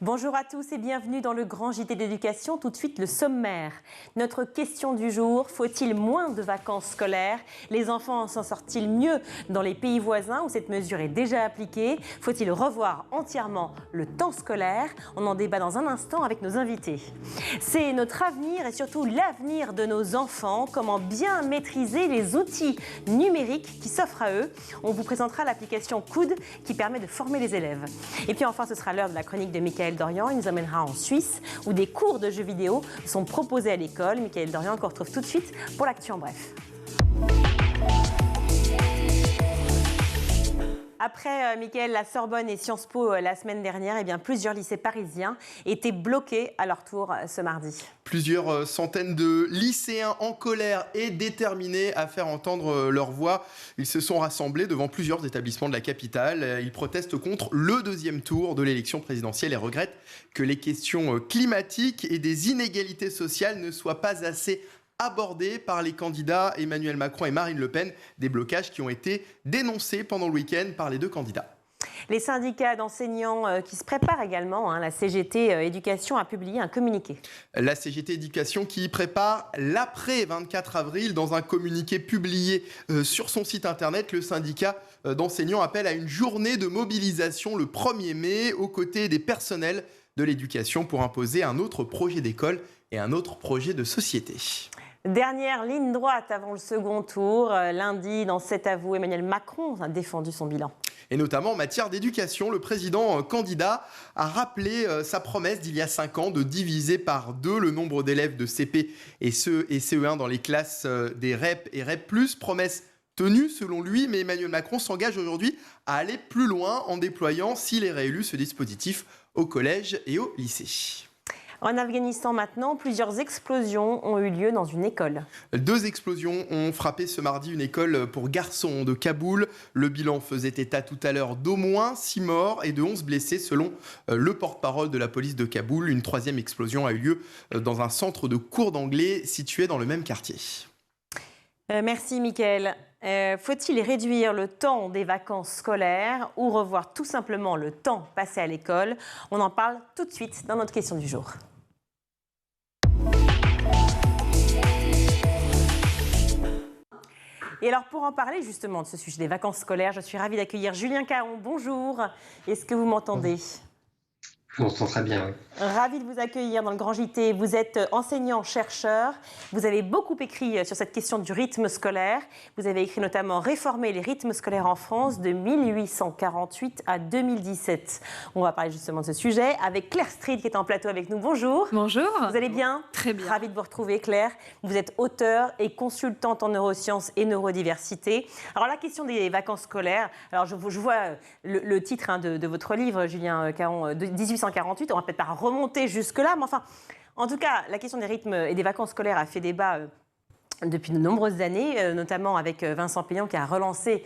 Bonjour à tous et bienvenue dans le grand JT d'éducation. Tout de suite, le sommaire. Notre question du jour, faut-il moins de vacances scolaires? Les enfants s'en sortent-ils mieux dans les pays voisins où cette mesure est déjà appliquée? Faut-il revoir entièrement le temps scolaire? On en débat dans un instant avec nos invités. C'est notre avenir et surtout l'avenir de nos enfants. Comment bien maîtriser les outils numériques qui s'offrent à eux? On vous présentera l'application Coude qui permet de former les élèves. Et puis enfin, ce sera l'heure de la chronique de Michael Dorian. Il nous emmènera en Suisse où des cours de jeux vidéo sont proposés à l'école. Michael Dorian qu'on retrouve tout de suite pour l'actu en bref. Après, Michael, la Sorbonne et Sciences Po la semaine dernière, eh bien, plusieurs lycées parisiens étaient bloqués à leur tour ce mardi. Plusieurs centaines de lycéens en colère et déterminés à faire entendre leur voix. Ils se sont rassemblés devant plusieurs établissements de la capitale. Ils protestent contre le deuxième tour de l'élection présidentielle et regrettent que les questions climatiques et des inégalités sociales ne soient pas assez abordés par les candidats Emmanuel Macron et Marine Le Pen, des blocages qui ont été dénoncés pendant le week-end par les deux candidats. Les syndicats d'enseignants qui se préparent également, la CGT Éducation a publié un communiqué. La CGT Éducation qui prépare l'après 24 avril. Dans un communiqué publié sur son site internet, le syndicat d'enseignants appelle à une journée de mobilisation le 1er mai aux côtés des personnels de l'éducation pour imposer un autre projet d'école et un autre projet de société. Dernière ligne droite avant le second tour. Lundi, dans cet avou, Emmanuel Macron a défendu son bilan. Et notamment en matière d'éducation, le président candidat a rappelé sa promesse d'il y a 5 ans de diviser par 2 le nombre d'élèves de CP et CE1 dans les classes des REP et REP+. Promesse tenue selon lui, mais Emmanuel Macron s'engage aujourd'hui à aller plus loin en déployant, s'il est réélu, ce dispositif au collège et au lycée. En Afghanistan maintenant, plusieurs explosions ont eu lieu dans une école. 2 explosions ont frappé ce mardi une école pour garçons de Kaboul. Le bilan faisait état tout à l'heure d'au moins 6 morts et de 11 blessés selon le porte-parole de la police de Kaboul. Une 3e explosion a eu lieu dans un centre de cours d'anglais situé dans le même quartier. Merci Mickaël. Faut-il réduire le temps des vacances scolaires ou revoir tout simplement le temps passé à l'école? On en parle tout de suite dans notre question du jour. Et alors pour en parler justement de ce sujet des vacances scolaires, je suis ravie d'accueillir Julien Caron. Bonjour, est-ce que vous m'entendez ? Je m'entends très bien, oui. Ravi de vous accueillir dans le Grand JT. Vous êtes enseignant-chercheur. Vous avez beaucoup écrit sur cette question du rythme scolaire. Vous avez écrit notamment « Réformer les rythmes scolaires en France de 1848 à 2017 ». On va parler justement de ce sujet avec Claire Street qui est en plateau avec nous. Bonjour. Bonjour. Vous allez bien? Très bien. Ravie de vous retrouver, Claire. Vous êtes auteure et consultante en neurosciences et neurodiversité. Alors la question des vacances scolaires, alors je vois le titre de votre livre, Julien Caron, de 1848, on va peut-être pas remonter jusque-là, mais enfin, en tout cas, la question des rythmes et des vacances scolaires a fait débat depuis de nombreuses années, notamment avec Vincent Payan qui a relancé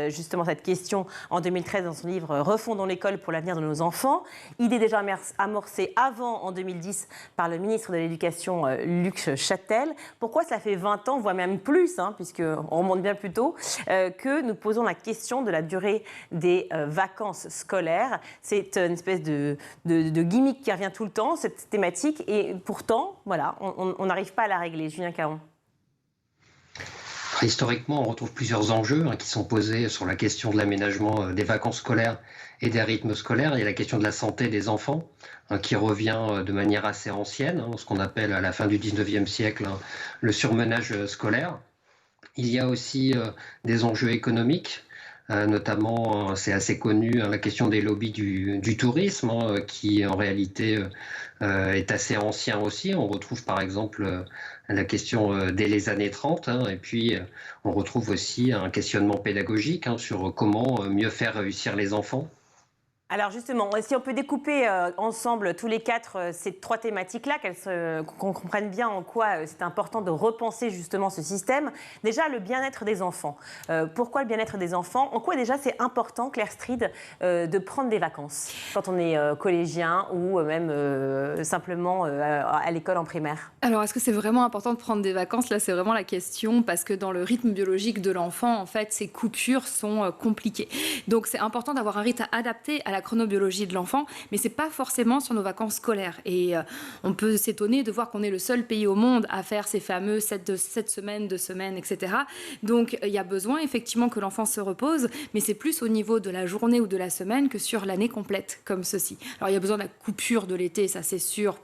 justement cette question en 2013 dans son livre « Refondons l'école pour l'avenir de nos enfants ». Idée déjà amorcée avant, en 2010, par le ministre de l'Éducation, Luc Châtel. Pourquoi ça fait 20 ans, voire même plus, puisqu'on remonte bien plus tôt, que nous posons la question de la durée des vacances scolaires? C'est une espèce de gimmick qui revient tout le temps, cette thématique, et pourtant, voilà, on n'arrive pas à la régler. Julien Caron. Historiquement, on retrouve plusieurs enjeux qui sont posés sur la question de l'aménagement des vacances scolaires et des rythmes scolaires. Il y a la question de la santé des enfants qui revient de manière assez ancienne, ce qu'on appelle à la fin du 19e siècle le surmenage scolaire. Il y a aussi des enjeux économiques. Notamment, c'est assez connu, la question des lobbies du tourisme, qui en réalité est assez ancien aussi. On retrouve par exemple la question dès les années 30, et puis on retrouve aussi un questionnement pédagogique sur comment mieux faire réussir les enfants. Alors justement, si on peut découper ensemble tous les 4 ces 3 thématiques-là, qu'on comprenne bien en quoi c'est important de repenser justement ce système. Déjà, le bien-être des enfants. Pourquoi le bien-être des enfants? En quoi déjà c'est important, Claire Street, de prendre des vacances quand on est collégien ou même simplement à l'école en primaire? Alors, est-ce que c'est vraiment important de prendre des vacances? Là, c'est vraiment la question, parce que dans le rythme biologique de l'enfant, en fait, ces coupures sont compliquées. Donc, c'est important d'avoir un rythme adapté à la chronobiologie de l'enfant, mais c'est pas forcément sur nos vacances scolaires. Et on peut s'étonner de voir qu'on est le seul pays au monde à faire ces fameux 7 semaines, 2 semaines, etc. Donc il y a besoin effectivement que l'enfant se repose, mais c'est plus au niveau de la journée ou de la semaine que sur l'année complète, comme ceci. Alors il y a besoin de la coupure de l'été, ça c'est sûr,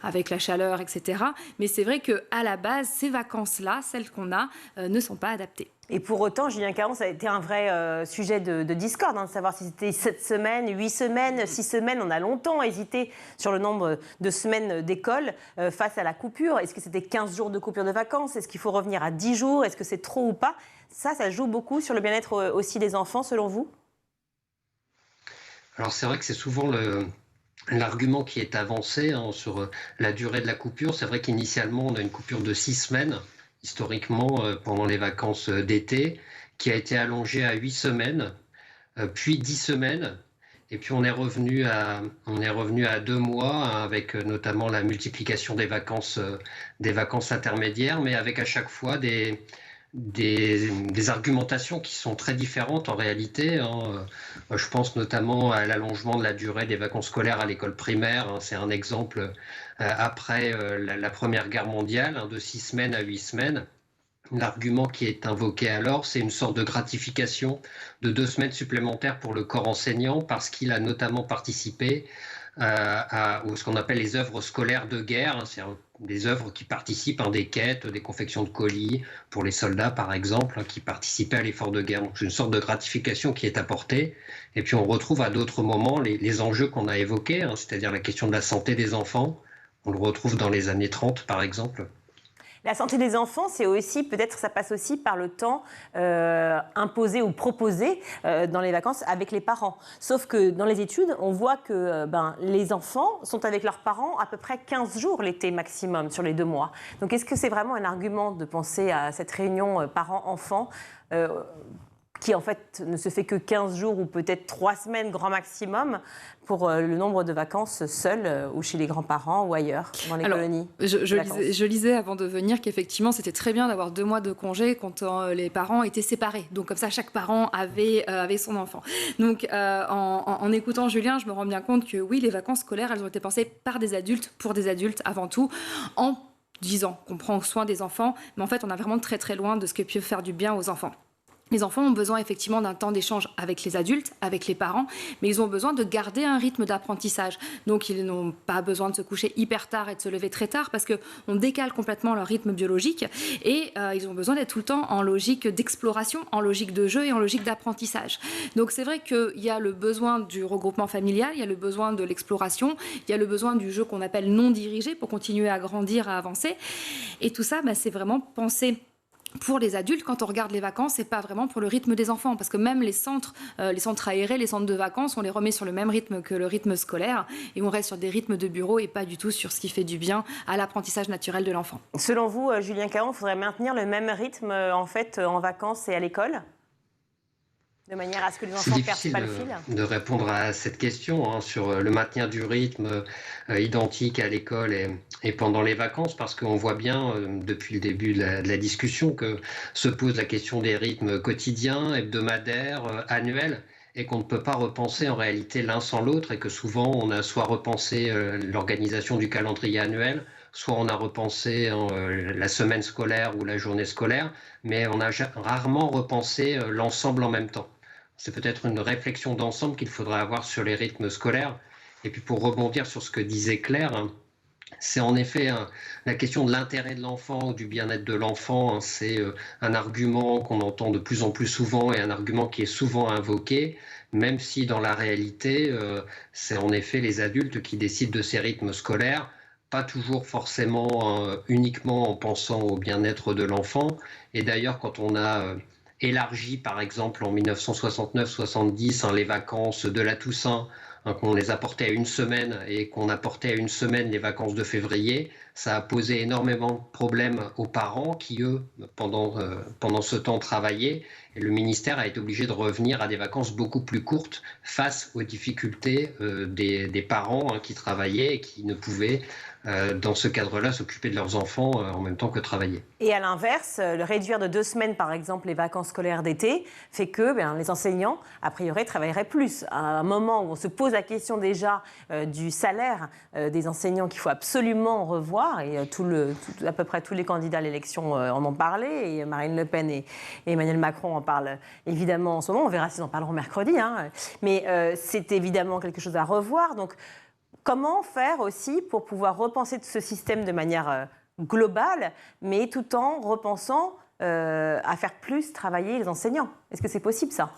avec la chaleur, etc. Mais c'est vrai qu'à la base, ces vacances-là, celles qu'on a, ne sont pas adaptées. Et pour autant, Julien Caron, ça a été un vrai sujet de discorde, de savoir si c'était 7 semaines, 8 semaines, 6 semaines. On a longtemps hésité sur le nombre de semaines d'école face à la coupure. Est-ce que c'était 15 jours de coupure de vacances? Est-ce qu'il faut revenir à 10 jours? Est-ce que c'est trop ou pas? Ça joue beaucoup sur le bien-être aussi des enfants, selon vous? Alors c'est vrai que c'est souvent l'argument qui est avancé sur la durée de la coupure. C'est vrai qu'initialement, on a une coupure de 6 semaines, historiquement, pendant les vacances d'été, qui a été allongée à 8 semaines, puis 10 semaines. Et puis on est revenu à 2 mois, avec notamment la multiplication des vacances intermédiaires, mais avec à chaque fois des argumentations qui sont très différentes en réalité. Je pense notamment à l'allongement de la durée des vacances scolaires à l'école primaire. C'est un exemple après la Première Guerre mondiale, de 6 semaines à 8 semaines. L'argument qui est invoqué alors, c'est une sorte de gratification de 2 semaines supplémentaires pour le corps enseignant, parce qu'il a notamment participé à ce qu'on appelle les œuvres scolaires de guerre. C'est des œuvres qui participent, des quêtes, des confections de colis pour les soldats par exemple, qui participaient à l'effort de guerre. Donc c'est une sorte de gratification qui est apportée. Et puis on retrouve à d'autres moments les enjeux qu'on a évoqués, c'est-à-dire la question de la santé des enfants. On le retrouve dans les années 30 par exemple. La santé des enfants, c'est aussi, peut-être, ça passe aussi par le temps imposé ou proposé dans les vacances avec les parents. Sauf que dans les études, on voit que les enfants sont avec leurs parents à peu près 15 jours l'été maximum sur les 2 mois. Donc est-ce que c'est vraiment un argument de penser à cette réunion parents-enfants qui en fait ne se fait que 15 jours ou peut-être 3 semaines grand maximum pour le nombre de vacances seules ou chez les grands-parents ou ailleurs dans les colonies? Je lisais avant de venir qu'effectivement c'était très bien d'avoir 2 mois de congé quand les parents étaient séparés. Donc comme ça chaque parent avait son enfant. Donc en écoutant Julien, je me rends bien compte que oui, les vacances scolaires, elles ont été pensées par des adultes, pour des adultes avant tout, en disant qu'on prend soin des enfants. Mais en fait, on est vraiment très très loin de ce que peut faire du bien aux enfants. Les enfants ont besoin effectivement d'un temps d'échange avec les adultes, avec les parents, mais ils ont besoin de garder un rythme d'apprentissage. Donc ils n'ont pas besoin de se coucher hyper tard et de se lever très tard parce qu'on décale complètement leur rythme biologique et ils ont besoin d'être tout le temps en logique d'exploration, en logique de jeu et en logique d'apprentissage. Donc c'est vrai qu'il y a le besoin du regroupement familial, il y a le besoin de l'exploration, il y a le besoin du jeu qu'on appelle non dirigé pour continuer à grandir, à avancer. Et tout ça, c'est vraiment pensé pour les adultes. Quand on regarde les vacances, c'est pas vraiment pour le rythme des enfants, parce que même les centres aérés, les centres de vacances, on les remet sur le même rythme que le rythme scolaire, et on reste sur des rythmes de bureau et pas du tout sur ce qui fait du bien à l'apprentissage naturel de l'enfant. Selon vous, Julien Caron, il faudrait maintenir le même rythme en vacances et à l'école, de manière à ce que les enfants ne perdent pas le fil? De répondre à cette question sur le maintien du rythme identique à l'école et pendant les vacances, parce qu'on voit bien depuis le début de la discussion que se pose la question des rythmes quotidiens, hebdomadaires, annuels, et qu'on ne peut pas repenser en réalité l'un sans l'autre, et que souvent on a soit repensé l'organisation du calendrier annuel, soit on a repensé la semaine scolaire ou la journée scolaire, mais on a rarement repensé l'ensemble en même temps. C'est peut-être une réflexion d'ensemble qu'il faudrait avoir sur les rythmes scolaires. Et puis pour rebondir sur ce que disait Claire, c'est en effet la question de l'intérêt de l'enfant ou du bien-être de l'enfant. C'est un argument qu'on entend de plus en plus souvent et un argument qui est souvent invoqué, même si dans la réalité, c'est en effet les adultes qui décident de ces rythmes scolaires, pas toujours forcément uniquement en pensant au bien-être de l'enfant. Et d'ailleurs, quand on a élargi, par exemple, en 1969-70, les vacances de la Toussaint, qu'on les apportait à 1 semaine et qu'on apportait à 1 semaine les vacances de février, ça a posé énormément de problèmes aux parents qui, eux, pendant ce temps, travaillaient. Et le ministère a été obligé de revenir à des vacances beaucoup plus courtes face aux difficultés des parents qui travaillaient et qui ne pouvaient dans ce cadre-là, s'occuper de leurs enfants en même temps que travailler. Et à l'inverse, le réduire de 2 semaines, par exemple, les vacances scolaires d'été, fait que les enseignants, a priori, travailleraient plus. À un moment où on se pose la question déjà du salaire des enseignants qu'il faut absolument revoir, et à peu près tous les candidats à l'élection en ont parlé, et Marine Le Pen et Emmanuel Macron en parlent évidemment en ce moment. On verra s'ils en parleront mercredi, hein. Mais c'est évidemment quelque chose à revoir. Donc, comment faire aussi pour pouvoir repenser ce système de manière globale, mais tout en repensant à faire plus travailler les enseignants? Est-ce que c'est possible, ça?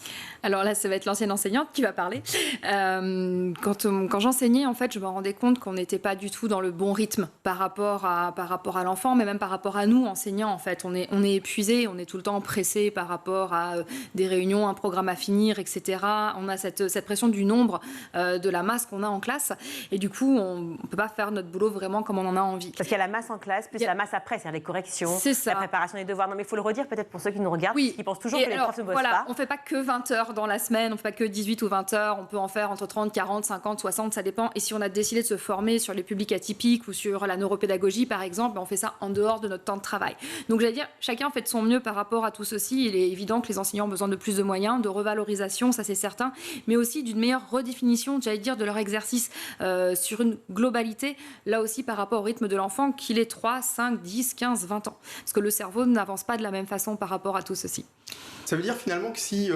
Alors là, ça va être l'ancienne enseignante qui va parler. Quand j'enseignais, en fait, je me rendais compte qu'on n'était pas du tout dans le bon rythme par rapport à l'enfant, mais même par rapport à nous, enseignants. En fait, on est épuisés, on est tout le temps pressés par rapport à des réunions, un programme à finir, etc. On a cette pression du nombre, de la masse qu'on a en classe. Et du coup, on ne peut pas faire notre boulot vraiment comme on en a envie. Parce qu'il y a la masse en classe, plus la masse après, c'est-à-dire les corrections, la préparation des devoirs. Non, mais il faut le redire peut-être pour ceux qui nous regardent, oui. Qui pensent toujours que les profs ne bossent pas. On ne fait pas que 20 heures dans la semaine, on ne fait pas que 18 ou 20 heures, on peut en faire entre 30, 40, 50, 60, ça dépend. Et si on a décidé de se former sur les publics atypiques ou sur la neuropédagogie, par exemple, on fait ça en dehors de notre temps de travail. Donc, j'allais dire, chacun fait de son mieux par rapport à tout ceci. Il est évident que les enseignants ont besoin de plus de moyens, de revalorisation, ça c'est certain, mais aussi d'une meilleure redéfinition, j'allais dire, de leur exercice sur une globalité, là aussi par rapport au rythme de l'enfant, qu'il ait 3, 5, 10, 15, 20 ans. Parce que le cerveau n'avance pas de la même façon par rapport à tout ceci. Ça veut dire finalement que si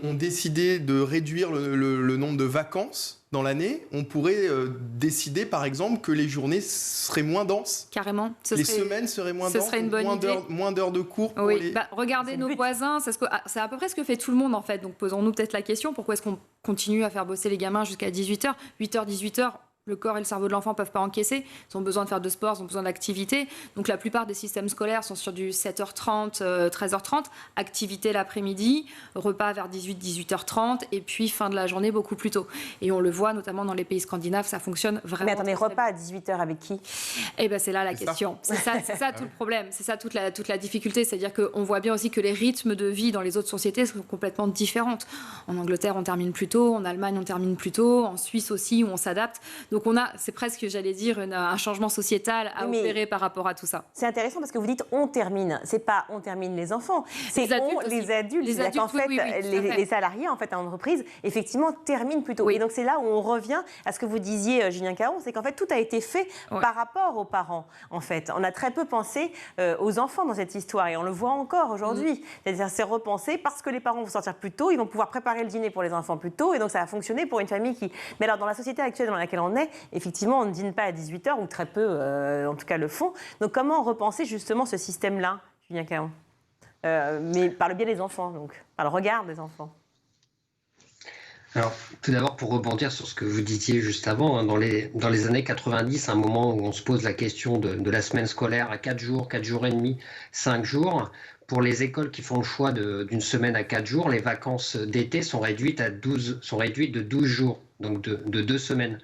on décidait de réduire le nombre de vacances dans l'année, on pourrait décider par exemple que les journées seraient moins denses. Carrément. Semaines seraient moins denses, serait une bonne idée. Moins d'heures de cours. Pour oui, regardez nos voisins, c'est à peu près ce que fait tout le monde en fait. Donc posons-nous peut-être la question, pourquoi est-ce qu'on continue à faire bosser les gamins jusqu'à 18h, 8h, 18h? Le corps et le cerveau de l'enfant ne peuvent pas encaisser. Ils ont besoin de faire de sport, ils ont besoin d'activité. Donc la plupart des systèmes scolaires sont sur du 7h30, 13h30, activité l'après-midi, repas vers 18h30 et puis fin de la journée beaucoup plus tôt. Et on le voit notamment dans les pays scandinaves, ça fonctionne vraiment. Mais attendez, repas à 18h avec qui? Eh bien c'est là la question. C'est ça tout le problème. C'est ça toute la difficulté. C'est-à-dire qu'on voit bien aussi que les rythmes de vie dans les autres sociétés sont complètement différents. En Angleterre, on termine plus tôt. En Allemagne, on termine plus tôt. En Suisse aussi, où on s'adapte. Donc c'est presque, j'allais dire, un changement sociétal à opérer par rapport à tout ça. C'est intéressant parce que vous dites on termine. C'est pas on termine les enfants, c'est les adultes. C'est-à-dire qu'en fait, les salariés en fait en entreprise effectivement terminent plus tôt. Oui. Et donc c'est là où on revient à ce que vous disiez, Julien Caron, c'est qu'en fait tout a été fait par rapport aux parents. En fait, on a très peu pensé aux enfants dans cette histoire et on le voit encore aujourd'hui. C'est-à-dire c'est repensé parce que les parents vont sortir plus tôt, ils vont pouvoir préparer le dîner pour les enfants plus tôt et donc ça a fonctionné pour une famille qui. Mais alors dans la société actuelle dans laquelle on est, effectivement, on ne dîne pas à 18h, ou très peu, en tout cas, le font. Donc, comment repenser justement ce système-là, Julien Caron, mais par le biais des enfants, donc, par le regard des enfants? Alors, tout d'abord, pour rebondir sur ce que vous disiez juste avant, hein, dans les années 90, un moment où on se pose la question de la semaine scolaire à 4 jours, 4 jours et demi, 5 jours, pour les écoles qui font le choix d'une semaine à 4 jours, les vacances d'été sont réduites de 12 jours, donc de 2 semaines.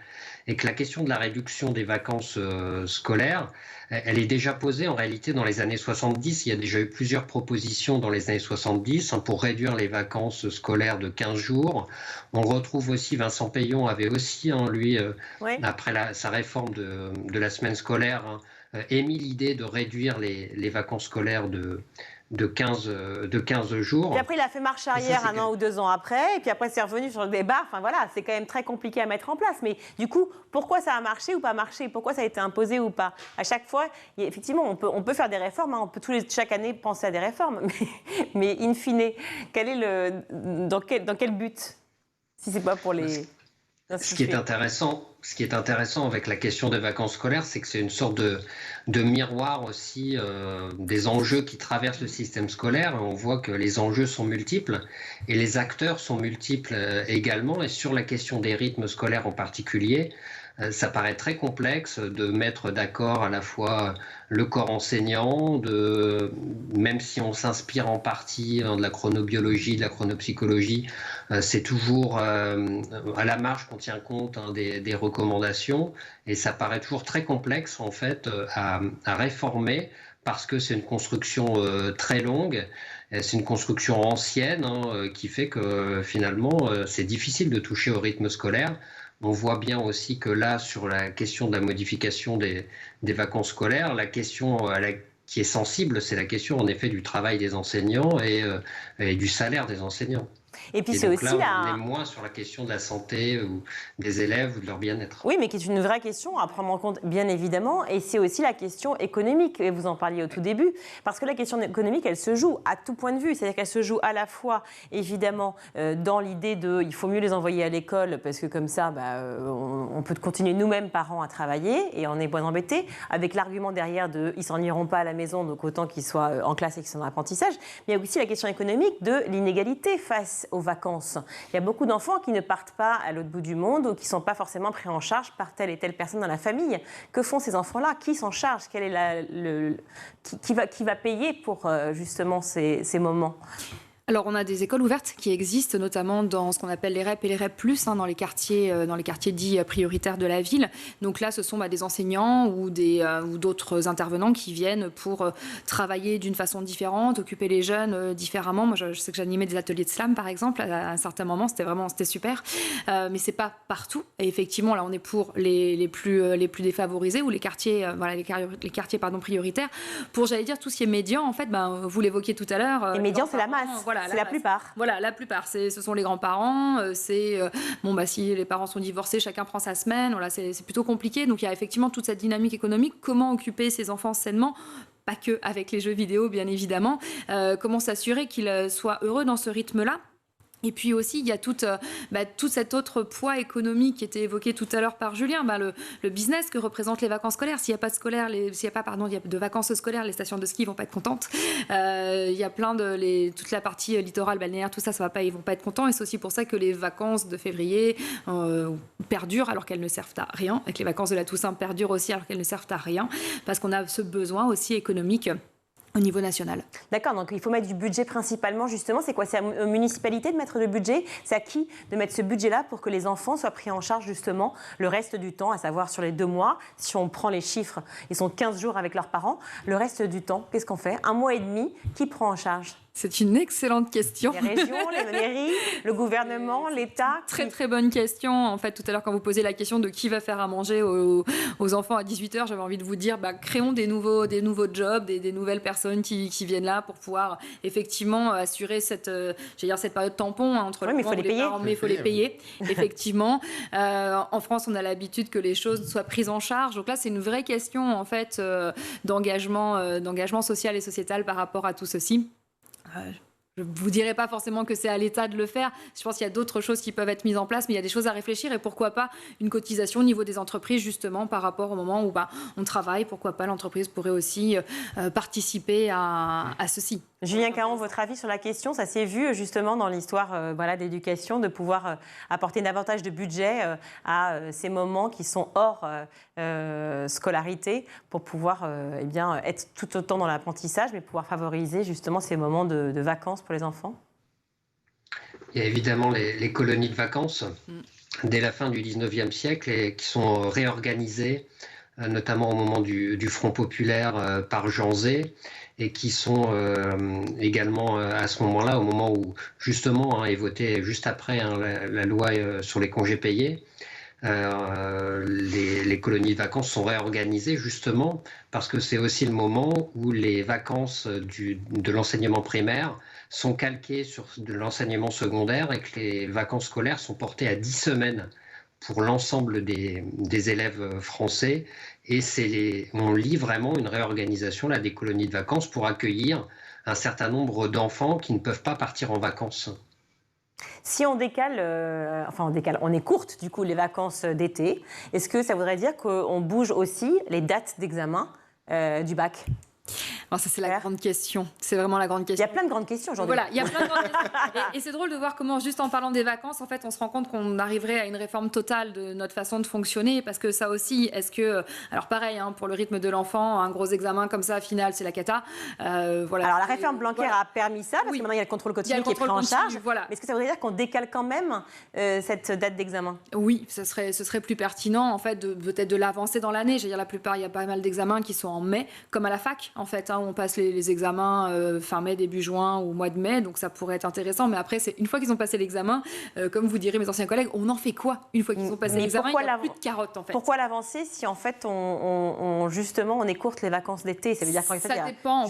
Et que la question de la réduction des vacances scolaires, elle est déjà posée en réalité dans les années 70. Il y a déjà eu plusieurs propositions dans les années 70 pour réduire les vacances scolaires de 15 jours. On retrouve aussi, Vincent Peillon avait aussi, lui, après sa réforme de la semaine scolaire, émis l'idée de réduire les vacances scolaires de 15 jours. Puis après, il a fait marche arrière 1 an ou 2 ans après, et puis après, c'est revenu sur le débat. Enfin voilà, c'est quand même très compliqué à mettre en place. Mais du coup, pourquoi ça a marché ou pas marché? Pourquoi ça a été imposé ou pas? À chaque fois, effectivement, on peut faire des réformes, hein, on peut chaque année penser à des réformes, mais in fine, dans quel but? Si c'est pas pour les... Ce qui est intéressant avec la question des vacances scolaires, c'est que c'est une sorte de miroir aussi des enjeux qui traversent le système scolaire. On voit que les enjeux sont multiples et les acteurs sont multiples également. Et sur la question des rythmes scolaires en particulier, ça paraît très complexe de mettre d'accord à la fois le corps enseignant, même si on s'inspire en partie de la chronobiologie, de la chronopsychologie, c'est toujours à la marge qu'on tient compte des recommandations et ça paraît toujours très complexe en fait à réformer parce que c'est une construction très longue. C'est une construction ancienne qui fait que finalement c'est difficile de toucher au rythme scolaire On voit bien aussi que là, sur la question de la modification des vacances scolaires, la question qui est sensible, c'est la question en effet du travail des enseignants et du salaire des enseignants. Et puis Et c'est donc aussi là, on est moins sur la question de la santé ou des élèves ou de leur bien-être. Oui, mais qui est une vraie question à prendre en compte, bien évidemment. Et c'est aussi la question économique, et vous en parliez au tout début, parce que la question économique, elle se joue à tout point de vue. C'est-à-dire qu'elle se joue à la fois, évidemment, dans l'idée de il faut mieux les envoyer à l'école, parce que comme ça, on peut continuer nous-mêmes, parents, à travailler, et on est moins embêtés, avec l'argument derrière de ils s'en iront pas à la maison, donc autant qu'ils soient en classe et qu'ils soient en apprentissage. Mais il y a aussi la question économique de l'inégalité face aux vacances. Il y a beaucoup d'enfants qui ne partent pas à l'autre bout du monde ou qui ne sont pas forcément pris en charge par telle et telle personne dans la famille. Que font ces enfants-là? Qui s'en charge? Quel est qui va payer pour justement ces moments? Alors, on a des écoles ouvertes qui existent, notamment dans ce qu'on appelle les REP et les REP+, dans les quartiers dits prioritaires de la ville. Donc là, ce sont des enseignants ou d'autres intervenants qui viennent pour travailler d'une façon différente, occuper les jeunes différemment. Moi, je sais que j'animais des ateliers de slam, par exemple, à un certain moment. C'était super. Mais c'est pas partout. Et effectivement, là, on est pour les plus défavorisés ou les quartiers, prioritaires. Pour, j'allais dire, tout ce qui est médian, en fait, vous l'évoquiez tout à l'heure. Les médians, c'est la masse. C'est la plupart. Voilà, la plupart. Ce sont les grands-parents. Si les parents sont divorcés, chacun prend sa semaine. Voilà, c'est plutôt compliqué. Donc, il y a effectivement toute cette dynamique économique. Comment occuper ses enfants sainement? Pas que avec les jeux vidéo, bien évidemment. Comment s'assurer qu'ils soient heureux dans ce rythme-là? Et puis aussi, il y a tout cet autre poids économique qui était évoqué tout à l'heure par Julien, le business que représentent les vacances scolaires. S'il n'y a pas de vacances scolaires, les stations de ski vont pas être contentes. Il y a toute la partie littorale, balnéaire, tout ça, ils vont pas être contents. Et c'est aussi pour ça que les vacances de février perdurent alors qu'elles ne servent à rien, et que les vacances de la Toussaint perdurent aussi alors qu'elles ne servent à rien, parce qu'on a ce besoin aussi économique au niveau national. D'accord, donc il faut mettre du budget principalement, justement. C'est quoi? C'est à la municipalité de mettre le budget? C'est à qui de mettre ce budget-là pour que les enfants soient pris en charge, justement, le reste du temps, à savoir sur les 2 mois? Si on prend les chiffres, ils sont 15 jours avec leurs parents. Le reste du temps, qu'est-ce qu'on fait? 1 mois et demi, qui prend en charge? C'est une excellente question. Les régions, les mairies, le gouvernement, l'État. Très bonne question. En fait, tout à l'heure, quand vous posez la question de qui va faire à manger aux enfants à 18h, j'avais envie de vous dire, créons des nouveaux jobs, des nouvelles personnes qui viennent là pour pouvoir effectivement assurer cette période tampon entre le moment où les parents, mais il faut les payer. Effectivement. En France, on a l'habitude que les choses soient prises en charge. Donc là, c'est une vraie question en fait d'engagement social et sociétal par rapport à tout ceci. Je ne vous dirai pas forcément que c'est à l'État de le faire. Je pense qu'il y a d'autres choses qui peuvent être mises en place, mais il y a des choses à réfléchir. Et pourquoi pas une cotisation au niveau des entreprises, justement, par rapport au moment où on travaille. Pourquoi pas l'entreprise pourrait aussi participer à ceci. Julien Caron, votre avis sur la question? Ça s'est vu justement dans l'histoire d'éducation, de pouvoir apporter davantage de budget à ces moments qui sont hors scolarité pour pouvoir être tout autant dans l'apprentissage, mais pouvoir favoriser justement ces moments de vacances pour les enfants? Il y a évidemment les colonies de vacances dès la fin du 19e siècle et qui sont réorganisées, notamment au moment du Front populaire par Jean Zay, et qui sont également à ce moment-là, au moment où justement est votée juste après la loi sur les congés payés, les colonies de vacances sont réorganisées justement parce que c'est aussi le moment où les vacances de l'enseignement primaire sont calquées sur de l'enseignement secondaire et que les vacances scolaires sont portées à 10 semaines pour l'ensemble des élèves français. Et on lit vraiment une réorganisation des colonies de vacances pour accueillir un certain nombre d'enfants qui ne peuvent pas partir en vacances. Si on décale, on écourte du coup les vacances d'été, est-ce que ça voudrait dire qu'on bouge aussi les dates d'examen du bac? Alors ça, c'est la grande question. C'est vraiment la grande question. Il y a plein de grandes questions aujourd'hui. Voilà, il y a plein de grandes questions. Et c'est drôle de voir comment, juste en parlant des vacances, en fait, on se rend compte qu'on arriverait à une réforme totale de notre façon de fonctionner. Parce que ça aussi, alors pareil, pour le rythme de l'enfant, un gros examen comme ça, final, c'est la cata. Alors la réforme Blanquer a permis ça, parce que maintenant il y a le contrôle continu qui est pris en charge. Voilà. Mais est-ce que ça voudrait dire qu'on décale quand même cette date d'examen? Oui, ce serait plus pertinent, en fait, peut-être de l'avancer dans l'année. Je veux dire, la plupart, il y a pas mal d'examens qui sont en mai, comme à la fac, en fait, là où on passe les examens fin mai, début juin ou mois de mai, donc ça pourrait être intéressant. Mais après, une fois qu'ils ont passé l'examen, comme vous direz mes anciens collègues, on en fait quoi une fois qu'ils ont passé l'examen? Il n'y a plus de carottes en fait. Pourquoi l'avancer si en fait justement on écourte les vacances d'été? Ça veut dire qu'en fait, ça dépend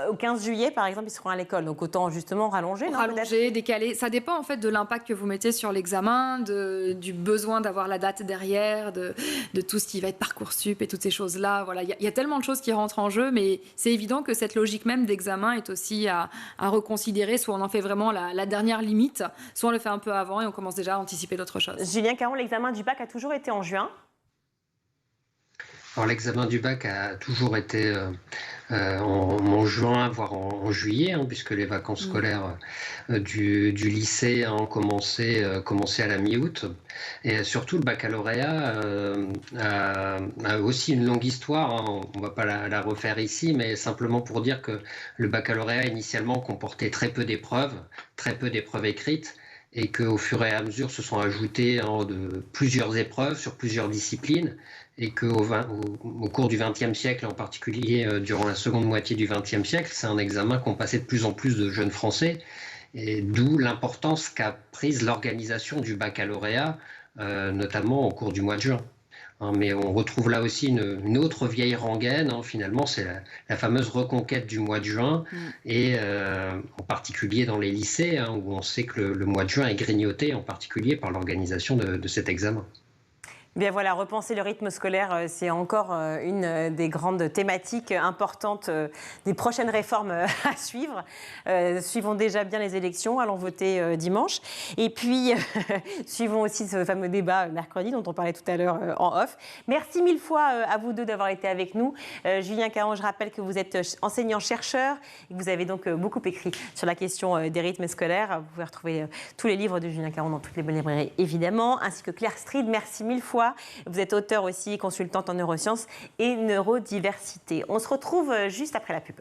au 15 juillet par exemple ils seront à l'école, donc autant justement rallonger. Rallonger, décaler, ça dépend en fait de l'impact que vous mettez sur l'examen, du besoin d'avoir la date derrière, de tout ce qui va être Parcoursup et toutes ces choses-là. Voilà, il y a tellement de choses qui rentrent en jeu, mais c'est évident que cette logique même d'examen est aussi à reconsidérer. Soit on en fait vraiment la dernière limite, soit on le fait un peu avant et on commence déjà à anticiper d'autres choses. Julien Caron, l'examen du bac a toujours été en juin? Alors l'examen du bac a toujours été en juin, voire en juillet, puisque les vacances scolaires du lycée ont commencé à la mi-août. Et surtout, le baccalauréat a aussi une longue histoire. On ne va pas la refaire ici, mais simplement pour dire que le baccalauréat initialement comportait très peu d'épreuves écrites, et qu'au fur et à mesure se sont ajoutées plusieurs épreuves sur plusieurs disciplines, et qu'au cours du XXe siècle, en particulier durant la seconde moitié du XXe siècle, c'est un examen qu'ont passé de plus en plus de jeunes Français, et d'où l'importance qu'a prise l'organisation du baccalauréat, notamment au cours du mois de juin. Mais on retrouve là aussi une autre vieille rengaine, finalement, c'est la fameuse reconquête du mois de juin, et en particulier dans les lycées, où on sait que le mois de juin est grignoté, en particulier par l'organisation de cet examen. Bien voilà, repenser le rythme scolaire, c'est encore une des grandes thématiques importantes des prochaines réformes à suivre. Suivons déjà bien les élections, allons voter dimanche. Et puis, suivons aussi ce fameux débat mercredi dont on parlait tout à l'heure en off. Merci mille fois à vous deux d'avoir été avec nous. Julien Caron, je rappelle que vous êtes enseignant-chercheur et que vous avez donc beaucoup écrit sur la question des rythmes scolaires. Vous pouvez retrouver tous les livres de Julien Caron dans toutes les bonnes librairies, évidemment, ainsi que Claire Stride. Merci mille fois. Vous êtes auteur aussi, consultante en neurosciences et neurodiversité. On se retrouve juste après la pub.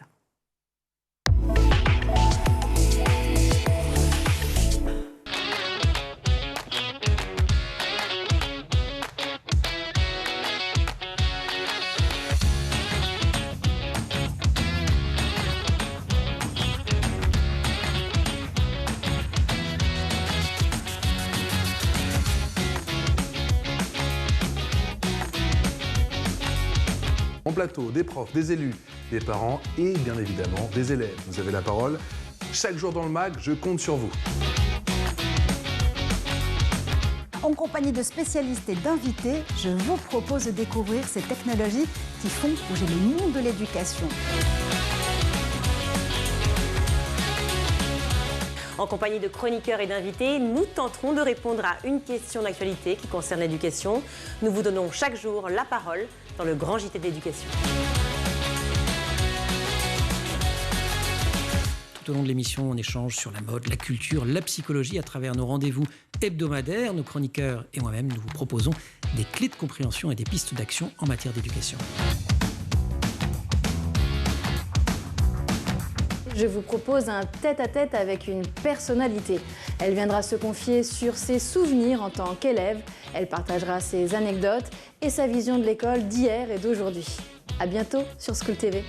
En plateau, des profs, des élus, des parents et bien évidemment des élèves. Vous avez la parole. Chaque jour dans le MAG, je compte sur vous. En compagnie de spécialistes et d'invités, je vous propose de découvrir ces technologies qui font bouger le monde de l'éducation. En compagnie de chroniqueurs et d'invités, nous tenterons de répondre à une question d'actualité qui concerne l'éducation. Nous vous donnons chaque jour la parole dans le grand JT de l'éducation. Tout au long de l'émission, on échange sur la mode, la culture, la psychologie à travers nos rendez-vous hebdomadaires. Nos chroniqueurs et moi-même, nous vous proposons des clés de compréhension et des pistes d'action en matière d'éducation. Je vous propose un tête-à-tête avec une personnalité. Elle viendra se confier sur ses souvenirs en tant qu'élève. Elle partagera ses anecdotes et sa vision de l'école d'hier et d'aujourd'hui. À bientôt sur School TV.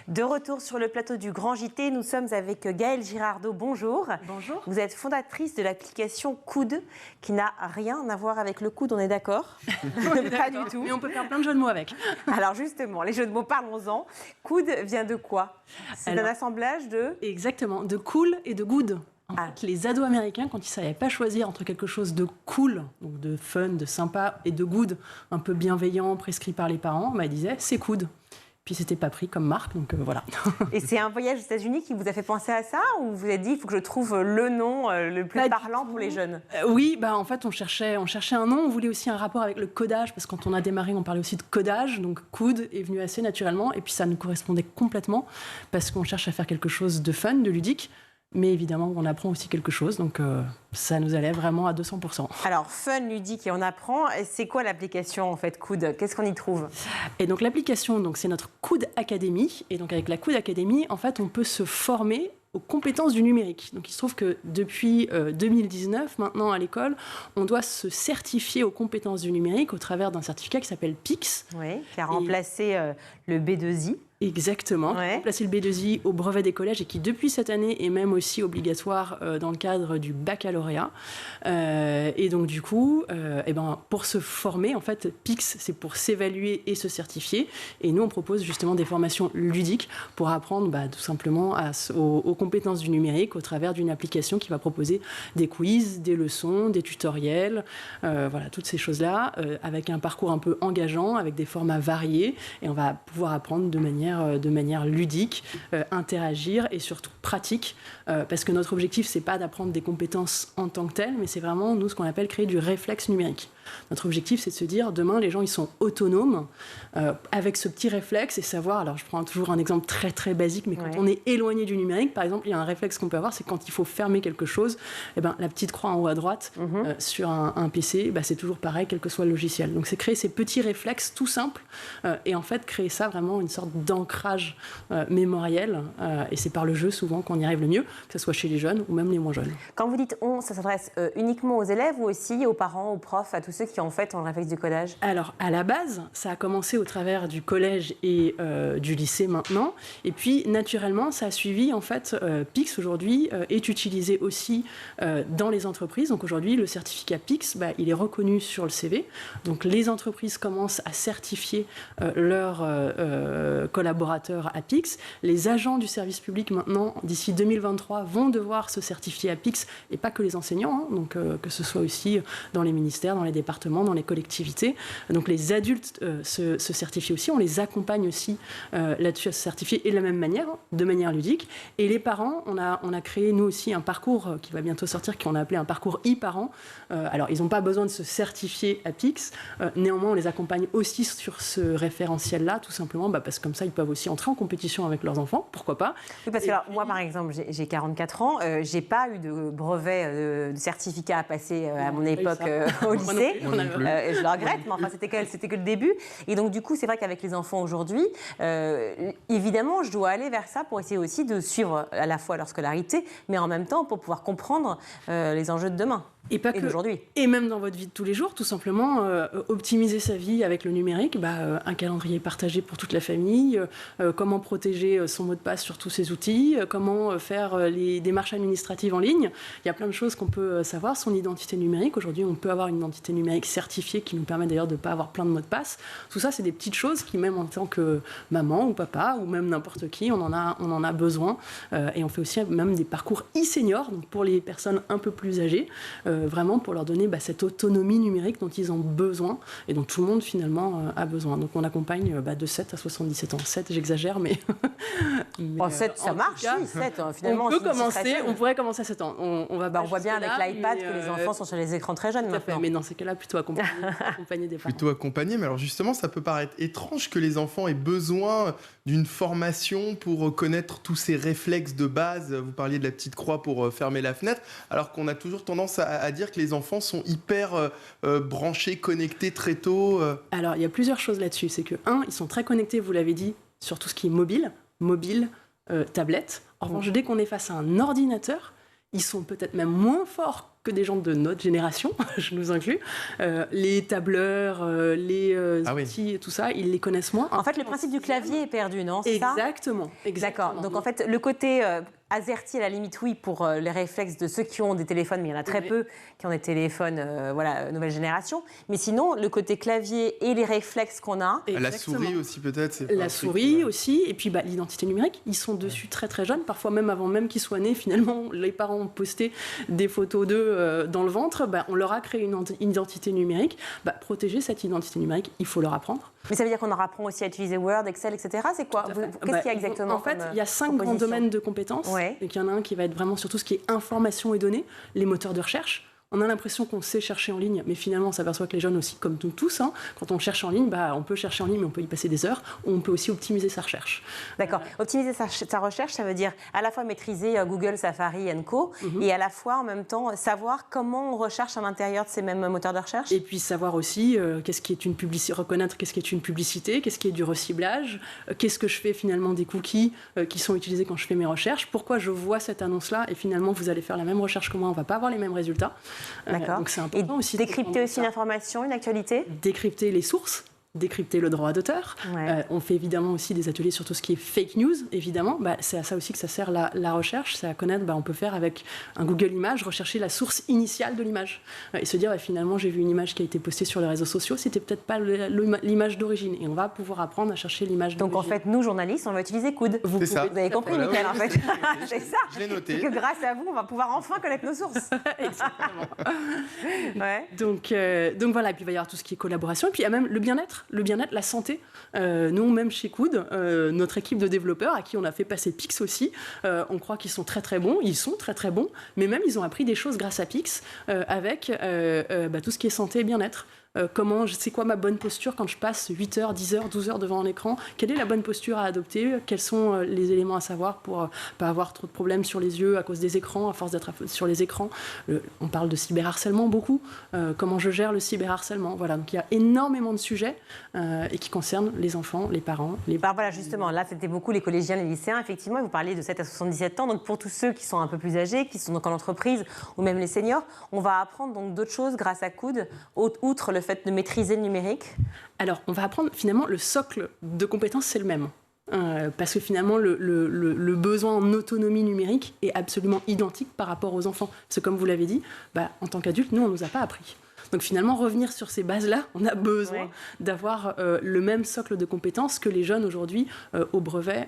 De retour sur le plateau du Grand JT, nous sommes avec Gaëlle Girardot. Bonjour. Bonjour. Vous êtes fondatrice de l'application Coude, qui n'a rien à voir avec le coude, on est d'accord? Pas du tout. Mais on peut faire plein de jeux de mots avec. Alors justement, les jeux de mots, parlons-en. Coude vient de quoi? C'est un assemblage de... Exactement, de cool et de good. En fait, les ados américains, quand ils ne savaient pas choisir entre quelque chose de cool, donc de fun, de sympa, et de good, un peu bienveillant, prescrit par les parents, ils disaient c'est coude. Puis c'était pas pris comme marque, donc voilà. Et c'est un voyage aux États-Unis qui vous a fait penser à ça, ou vous vous êtes dit il faut que je trouve le nom le plus parlant pour les jeunes? Oui, en fait on cherchait un nom, on voulait aussi un rapport avec le codage, parce que quand on a démarré on parlait aussi de codage, donc coude est venu assez naturellement, et puis ça nous correspondait complètement, parce qu'on cherche à faire quelque chose de fun, de ludique, mais évidemment on apprend aussi quelque chose, donc ça nous allait vraiment à 200%. Alors fun, ludique et on apprend, c'est quoi l'application en fait Coude? Qu'est-ce qu'on y trouve? Et donc l'application, donc, c'est notre Coude Academy, et donc avec la Coude Academy, en fait on peut se former aux compétences du numérique. Donc il se trouve que depuis 2019, maintenant à l'école, on doit se certifier aux compétences du numérique au travers d'un certificat qui s'appelle PIX. Oui, qui a remplacé le B2I. Exactement, Ouais. remplacer le B2I au brevet des collèges et qui depuis cette année est même aussi obligatoire dans le cadre du baccalauréat. Et donc du coup, pour se former, en fait, PIX, c'est pour s'évaluer et se certifier. Et nous, on propose justement des formations ludiques pour apprendre tout simplement aux compétences du numérique au travers d'une application qui va proposer des quiz, des leçons, des tutoriels, voilà, toutes ces choses-là, avec un parcours un peu engageant, avec des formats variés. Et on va pouvoir apprendre de manière ludique, interagir et surtout pratique, parce que notre objectif, c'est pas d'apprendre des compétences en tant que telles, mais c'est vraiment, nous, ce qu'on appelle créer du réflexe numérique. Notre objectif, c'est de se dire, demain, les gens, ils sont autonomes avec ce petit réflexe et savoir, alors je prends toujours un exemple très, très basique, mais quand on est éloigné du numérique, par exemple, il y a un réflexe qu'on peut avoir, c'est quand il faut fermer quelque chose, la petite croix en haut à droite sur un PC, c'est toujours pareil, quel que soit le logiciel. Donc, c'est créer ces petits réflexes tout simples et en fait, créer ça vraiment une sorte d'ancrage mémoriel. Et c'est par le jeu, souvent, qu'on y arrive le mieux, que ce soit chez les jeunes ou même les moins jeunes. Quand vous dites on, ça s'adresse uniquement aux élèves ou aussi aux parents, aux profs, à tous ceux qui en fait ont le réflexe du codage? Alors, à la base, ça a commencé au travers du collège et du lycée maintenant. Et puis, naturellement, ça a suivi, en fait, PIX aujourd'hui est utilisé aussi dans les entreprises. Donc aujourd'hui, le certificat PIX, il est reconnu sur le CV. Donc les entreprises commencent à certifier leurs collaborateurs à PIX. Les agents du service public, maintenant, d'ici 2023, vont devoir se certifier à PIX, et pas que les enseignants, donc que ce soit aussi dans les ministères, dans les départements, dans les collectivités. Donc les adultes se certifient aussi, on les accompagne aussi là-dessus à se certifier, et de la même manière, de manière ludique. Et les parents, on a créé, nous aussi, un parcours qui va bientôt sortir, qu'on a appelé un parcours e-parents. Alors, ils n'ont pas besoin de se certifier à PIX, néanmoins, on les accompagne aussi sur ce référentiel-là, tout simplement, parce que comme ça, ils peuvent aussi entrer en compétition avec leurs enfants, pourquoi pas. Oui, parce que alors, moi, par exemple, j'ai 44 ans, j'ai pas eu de brevet de certificat à passer à mon époque au lycée. Je le regrette, mais enfin, c'était que le début. Et donc, du coup, c'est vrai qu'avec les enfants aujourd'hui, évidemment, je dois aller vers ça pour essayer aussi de suivre à la fois leur scolarité, mais en même temps pour pouvoir comprendre les enjeux de demain. Et pas que d'aujourd'hui. Et même dans votre vie de tous les jours, tout simplement, optimiser sa vie avec le numérique, un calendrier partagé pour toute la famille, comment protéger son mot de passe sur tous ces outils, comment faire les démarches administratives en ligne. Il y a plein de choses qu'on peut savoir. Son identité numérique, aujourd'hui, on peut avoir une identité numérique certifiée qui nous permet d'ailleurs de ne pas avoir plein de mots de passe. Tout ça, c'est des petites choses qui, même en tant que maman ou papa, ou même n'importe qui, on en a besoin. Et on fait aussi même des parcours e-seniors, donc pour les personnes un peu plus âgées, vraiment pour leur donner cette autonomie numérique dont ils ont besoin et dont tout le monde finalement a besoin. Donc on accompagne de 7 à 77 ans. 7, j'exagère, mais... 7, ça marche, oui, 7, finalement. On pourrait commencer à 7 ans. On voit bien avec l'iPad que les enfants sont sur les écrans très jeunes maintenant. Mais dans ces cas-là, plutôt accompagner des parents. Plutôt accompagner, mais alors justement, ça peut paraître étrange que les enfants aient besoin d'une formation pour connaître tous ces réflexes de base. Vous parliez de la petite croix pour fermer la fenêtre, alors qu'on a toujours tendance à dire que les enfants sont hyper branchés, connectés très tôt. Alors, il y a plusieurs choses là-dessus. C'est que, ils sont très connectés, vous l'avez dit, sur tout ce qui est mobile, tablette. En revanche, dès qu'on est face à un ordinateur, ils sont peut-être même moins forts que des gens de notre génération, je nous inclus. Les tableurs, les outils et tout ça, ils les connaissent moins. En fait, le principe du clavier est perdu, non? C'est ça ? Exactement. D'accord. Donc, en fait, le côté AZERTY, à la limite, oui, pour les réflexes de ceux qui ont des téléphones, mais il y en a très peu qui ont des téléphones, nouvelle génération. Mais sinon, le côté clavier et les réflexes qu'on a... La souris aussi, peut-être. La souris aussi, et puis l'identité numérique, ils sont dessus très très jeunes, parfois même avant même qu'ils soient nés, finalement, les parents ont posté des photos d'eux dans le ventre, on leur a créé une identité numérique. Protéger cette identité numérique, il faut leur apprendre. Mais ça veut dire qu'on leur apprend aussi à utiliser Word, Excel, etc. C'est quoi? Qu'est-ce qu'il y a exactement? En fait, il y a 5 grands domaines de compétences. Ouais. Donc, il y en a un qui va être vraiment sur tout ce qui est information et données, les moteurs de recherche. On a l'impression qu'on sait chercher en ligne, mais finalement, on s'aperçoit que les jeunes aussi, comme nous tous, quand on cherche en ligne, on peut chercher en ligne, mais on peut y passer des heures. On peut aussi optimiser sa recherche. D'accord. Optimiser sa recherche, ça veut dire à la fois maîtriser Google, Safari & Co. Et à la fois, en même temps, savoir comment on recherche à l'intérieur de ces mêmes moteurs de recherche. Et puis savoir aussi qu'est-ce qui est une publicité, reconnaître qu'est-ce qui est une publicité, qu'est-ce qui est du reciblage, qu'est-ce que je fais finalement des cookies qui sont utilisés quand je fais mes recherches, pourquoi je vois cette annonce-là et finalement vous allez faire la même recherche que moi, on ne va pas avoir les mêmes résultats. D'accord. Donc c'est important aussi. Décrypter aussi l'information, une actualité. Décrypter les sources. Décrypter le droit d'auteur. Ouais. On fait évidemment aussi des ateliers sur tout ce qui est fake news, évidemment. C'est à ça aussi que ça sert la recherche. C'est à connaître, on peut faire avec un Google Images, rechercher la source initiale de l'image. Et se dire, finalement, j'ai vu une image qui a été postée sur les réseaux sociaux, c'était peut-être pas l'image d'origine. Et on va pouvoir apprendre à chercher l'image d'origine. Donc en fait, nous, journalistes, on va utiliser Coude. Vous avez compris, Mickaël, en fait. C'est ça. Je l'ai noté. C'est que grâce à vous, on va pouvoir enfin connaître nos sources. Exactement. Ouais. Donc voilà, et puis il va y avoir tout ce qui est collaboration. Et puis il y a même le bien-être, la santé. Nous, même chez Coude, notre équipe de développeurs à qui on a fait passer Pix aussi, on croit qu'ils sont très très bons, ils sont très très bons, mais même ils ont appris des choses grâce à Pix avec tout ce qui est santé et bien-être. C'est quoi ma bonne posture quand je passe 8 heures, 10 heures, 12 heures devant un écran? Quelle est la bonne posture à adopter? Quels sont les éléments à savoir pour pas avoir trop de problèmes sur les yeux à cause des écrans, à force d'être sur les écrans? On parle de cyberharcèlement beaucoup. Comment je gère le cyberharcèlement? Voilà, donc il y a énormément de sujets et qui concernent les enfants, les parents. Voilà, justement, là, c'était beaucoup les collégiens, les lycéens. Effectivement, vous parliez de 7 à 77 ans. Donc, pour tous ceux qui sont un peu plus âgés, qui sont donc en entreprise, ou même les seniors, on va apprendre donc d'autres choses grâce à Coude, outre le fait de maîtriser le numérique. Alors, on va apprendre, finalement, le socle de compétences, c'est le même. Parce que finalement, le besoin en autonomie numérique est absolument identique par rapport aux enfants. Parce que, comme vous l'avez dit, en tant qu'adulte, nous, on ne nous a pas appris. Donc finalement, revenir sur ces bases-là, on a besoin d'avoir le même socle de compétences que les jeunes aujourd'hui au brevet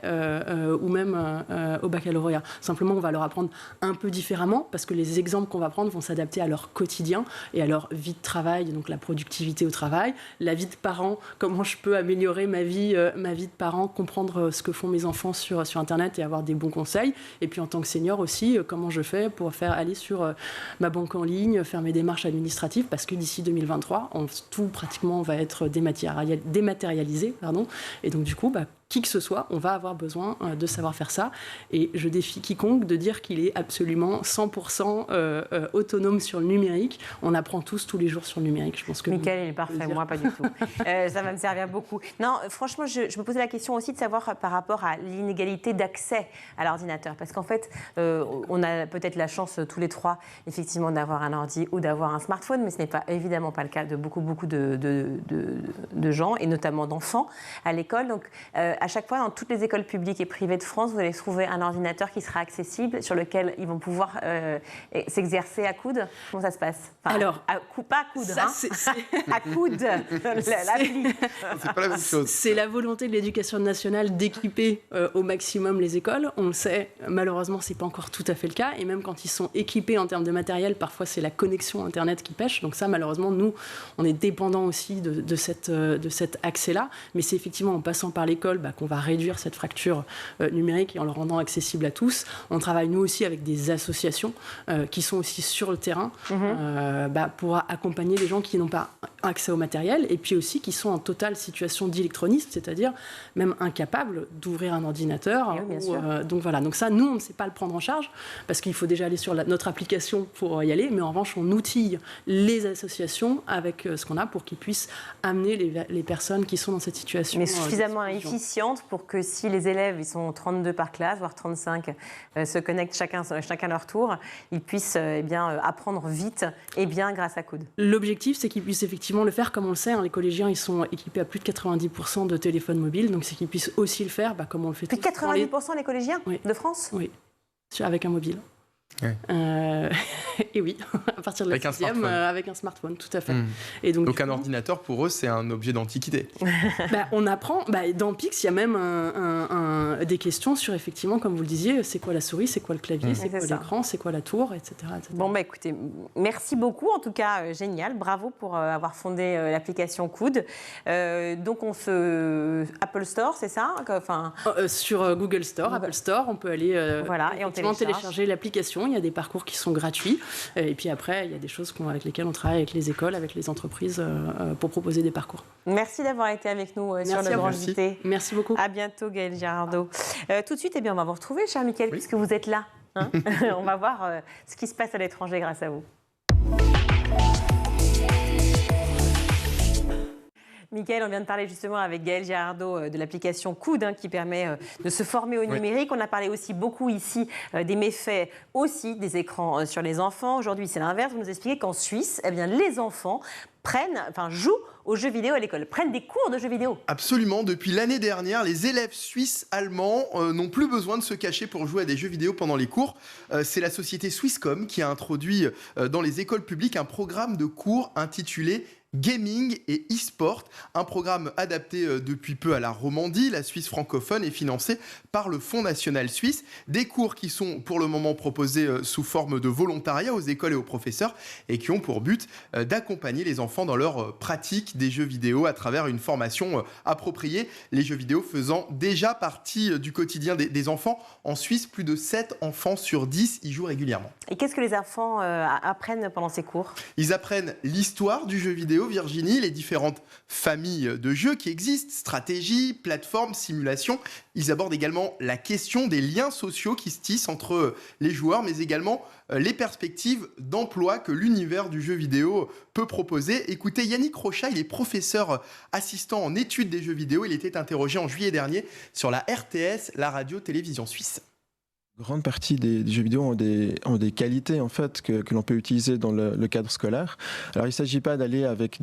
ou même au baccalauréat. Simplement, on va leur apprendre un peu différemment parce que les exemples qu'on va prendre vont s'adapter à leur quotidien et à leur vie de travail, donc la productivité au travail, la vie de parent, comment je peux améliorer ma vie de parent, comprendre ce que font mes enfants sur Internet et avoir des bons conseils. Et puis en tant que senior aussi, comment je fais pour aller sur ma banque en ligne, faire mes démarches administratives parce que d'ici 2023, tout pratiquement va être dématérialisé. Et donc, du coup, qui que ce soit, on va avoir besoin de savoir faire ça. Et je défie quiconque de dire qu'il est absolument 100% autonome sur le numérique. On apprend tous les jours sur le numérique. Je pense que Mickaël, il est parfait, moi pas du tout. Ça va me servir beaucoup. Non, franchement, je me posais la question aussi de savoir par rapport à l'inégalité d'accès à l'ordinateur. Parce qu'en fait, on a peut-être la chance tous les trois, effectivement, d'avoir un ordi ou d'avoir un smartphone, mais ce n'est évidemment pas le cas de beaucoup de gens, et notamment d'enfants à l'école. Donc, à chaque fois, dans toutes les écoles publiques et privées de France, vous allez trouver un ordinateur qui sera accessible, sur lequel ils vont pouvoir s'exercer à coude. Comment ça se passe? Alors, pas à coude, à coude, l'appli. C'est pas la même chose. C'est la volonté de l'Éducation nationale d'équiper au maximum les écoles. On le sait, malheureusement, c'est pas encore tout à fait le cas. Et même quand ils sont équipés en termes de matériel, parfois c'est la connexion Internet qui pêche. Donc ça, malheureusement, nous, on est dépendants aussi de cet accès-là. Mais c'est effectivement en passant par l'école qu'on va réduire cette fracture numérique et en le rendant accessible à tous. On travaille, nous aussi, avec des associations qui sont aussi sur le terrain pour accompagner les gens qui n'ont pas accès au matériel et puis aussi qui sont en totale situation d'électronisme, c'est-à-dire même incapables d'ouvrir un ordinateur. Donc voilà, donc ça, nous, on ne sait pas le prendre en charge parce qu'il faut déjà aller sur notre application pour y aller, mais en revanche, on outille les associations avec ce qu'on a pour qu'ils puissent amener les personnes qui sont dans cette situation. Mais suffisamment efficiente pour que si les élèves, ils sont 32 par classe, voire 35, se connectent chacun à leur tour, ils puissent apprendre vite et bien grâce à Coude. L'objectif, c'est qu'ils puissent effectivement le faire comme on le sait. Les collégiens, ils sont équipés à plus de 90% de téléphones mobiles, donc c'est qu'ils puissent aussi le faire comme on le fait. Plus de 90% les collégiens de France? Oui, avec un mobile. Ouais. Et oui, à partir de la Avec un 6e, smartphone. avec un smartphone, tout à fait. Et Donc du un coup, ordinateur, pour eux, c'est un objet d'antiquité. on apprend, dans Pix, il y a même des questions sur, effectivement, comme vous le disiez, c'est quoi la souris, c'est quoi le clavier, c'est quoi ça. l'écran, c'est quoi la tour, etc. Bon, écoutez, merci beaucoup. En tout cas, génial. Bravo pour avoir fondé l'application Coude. Donc, Apple Store, c'est ça? Sur Google Store, Apple Store, on peut aller voilà, et on télécharger l'application. Il y a des parcours qui sont gratuits. Et puis après, il y a des choses avec lesquelles on travaille avec les écoles, avec les entreprises pour proposer des parcours. Merci d'avoir été avec nous sur le Grand JT. Merci beaucoup. À bientôt, Gaëlle Girardot. Tout de suite, on va vous retrouver, cher Mickaël, puisque vous êtes là. Hein. On va voir ce qui se passe à l'étranger grâce à vous. Mickaël, on vient de parler justement avec Gaëlle Girardot de l'application Coude qui permet de se former au numérique. On a parlé aussi beaucoup ici des méfaits aussi des écrans sur les enfants. Aujourd'hui, c'est l'inverse. Vous nous expliquez qu'en Suisse, les enfants jouent aux jeux vidéo à l'école, prennent des cours de jeux vidéo. Absolument. Depuis l'année dernière, les élèves suisses allemands n'ont plus besoin de se cacher pour jouer à des jeux vidéo pendant les cours. C'est la société Swisscom qui a introduit dans les écoles publiques un programme de cours intitulé Gaming et e-sport, un programme adapté depuis peu à la Romandie, la Suisse francophone, et financé par le Fonds national suisse. Des cours qui sont pour le moment proposés sous forme de volontariat aux écoles et aux professeurs et qui ont pour but d'accompagner les enfants dans leur pratique des jeux vidéo à travers une formation appropriée. Les jeux vidéo faisant déjà partie du quotidien des enfants. En Suisse, plus de 7 enfants sur 10 y jouent régulièrement. Et qu'est-ce que les enfants apprennent pendant ces cours? Ils apprennent l'histoire du jeu vidéo, Virginie, les différentes familles de jeux qui existent, stratégie, plateforme, simulation. Ils abordent également la question des liens sociaux qui se tissent entre les joueurs, mais également les perspectives d'emploi que l'univers du jeu vidéo peut proposer. Écoutez, Yannick Rochat, il est professeur assistant en études des jeux vidéo. Il était interrogé en juillet dernier sur la RTS, la radio-télévision suisse. Grande partie des jeux vidéo ont des qualités en fait que l'on peut utiliser dans le cadre scolaire. Alors il ne s'agit pas d'aller avec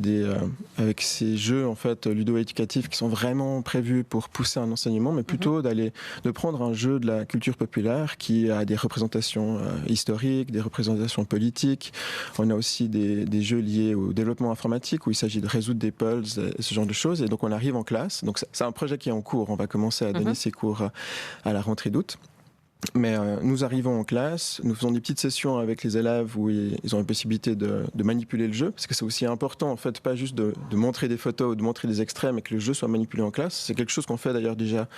ces jeux en fait ludo-éducatifs qui sont vraiment prévus pour pousser un enseignement, mais plutôt de prendre un jeu de la culture populaire qui a des représentations historiques, des représentations politiques. On a aussi des jeux liés au développement informatique où il s'agit de résoudre des puzzles, ce genre de choses. Et donc on arrive en classe. Donc c'est un projet qui est en cours. On va commencer à donner ces cours à la rentrée d'août. Mais nous arrivons en classe, nous faisons des petites sessions avec les élèves où ils ont la possibilité de manipuler le jeu, parce que c'est aussi important, en fait, pas juste de montrer des photos ou de montrer des extraits, mais que le jeu soit manipulé en classe. C'est quelque chose qu'on fait d'ailleurs déjà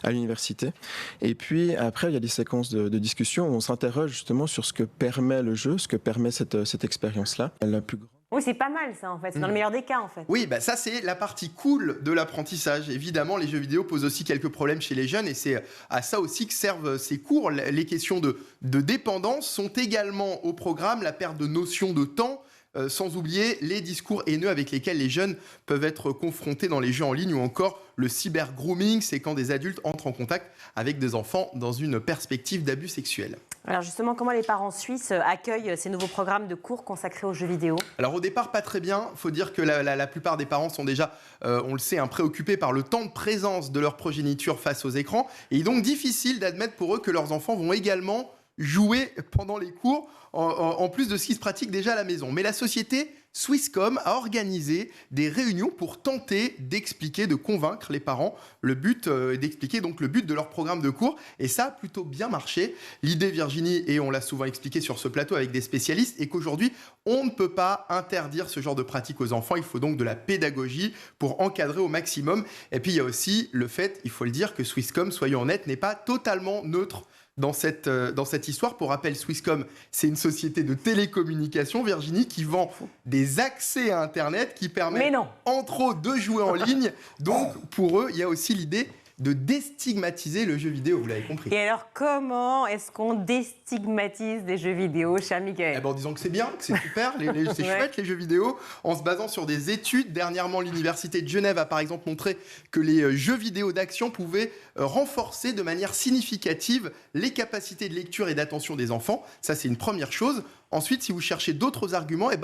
à l'université. Et puis après, il y a des séquences de discussion où on s'interroge justement sur ce que permet le jeu, ce que permet cette expérience-là. La plus grande. Oui, c'est pas mal ça en fait, c'est dans le meilleur des cas en fait. Oui, ça c'est la partie cool de l'apprentissage. Évidemment, les jeux vidéo posent aussi quelques problèmes chez les jeunes et c'est à ça aussi que servent ces cours. Les questions de dépendance sont également au programme, la perte de notion de temps, sans oublier les discours haineux avec lesquels les jeunes peuvent être confrontés dans les jeux en ligne ou encore le cyber-grooming, c'est quand des adultes entrent en contact avec des enfants dans une perspective d'abus sexuels. Alors justement, comment les parents suisses accueillent ces nouveaux programmes de cours consacrés aux jeux vidéo? Alors au départ, pas très bien. Il faut dire que la plupart des parents sont déjà, on le sait, préoccupés par le temps de présence de leur progéniture face aux écrans. Et il est donc difficile d'admettre pour eux que leurs enfants vont également jouer pendant les cours, en plus de ce qui se pratique déjà à la maison. Mais la société Swisscom a organisé des réunions pour tenter d'expliquer, de convaincre les parents le but de leur programme de cours. Et ça a plutôt bien marché. L'idée, Virginie, et on l'a souvent expliqué sur ce plateau avec des spécialistes, est qu'aujourd'hui, on ne peut pas interdire ce genre de pratique aux enfants. Il faut donc de la pédagogie pour encadrer au maximum. Et puis, il y a aussi le fait, il faut le dire, que Swisscom, soyons honnêtes, n'est pas totalement neutre dans cette histoire. Pour rappel, Swisscom, c'est une société de télécommunications, Virginie, qui vend des accès à Internet qui permettent, entre autres, de jouer en ligne. Donc, pour eux, il y a aussi l'idée de déstigmatiser le jeu vidéo, vous l'avez compris. Et alors, comment est-ce qu'on déstigmatise des jeux vidéo, cher Mickaël? En disant que c'est bien, que c'est super, c'est chouette les jeux vidéo, en se basant sur des études. Dernièrement, l'Université de Genève a par exemple montré que les jeux vidéo d'action pouvaient renforcer de manière significative les capacités de lecture et d'attention des enfants. Ça, c'est une première chose. Ensuite, si vous cherchez d'autres arguments, il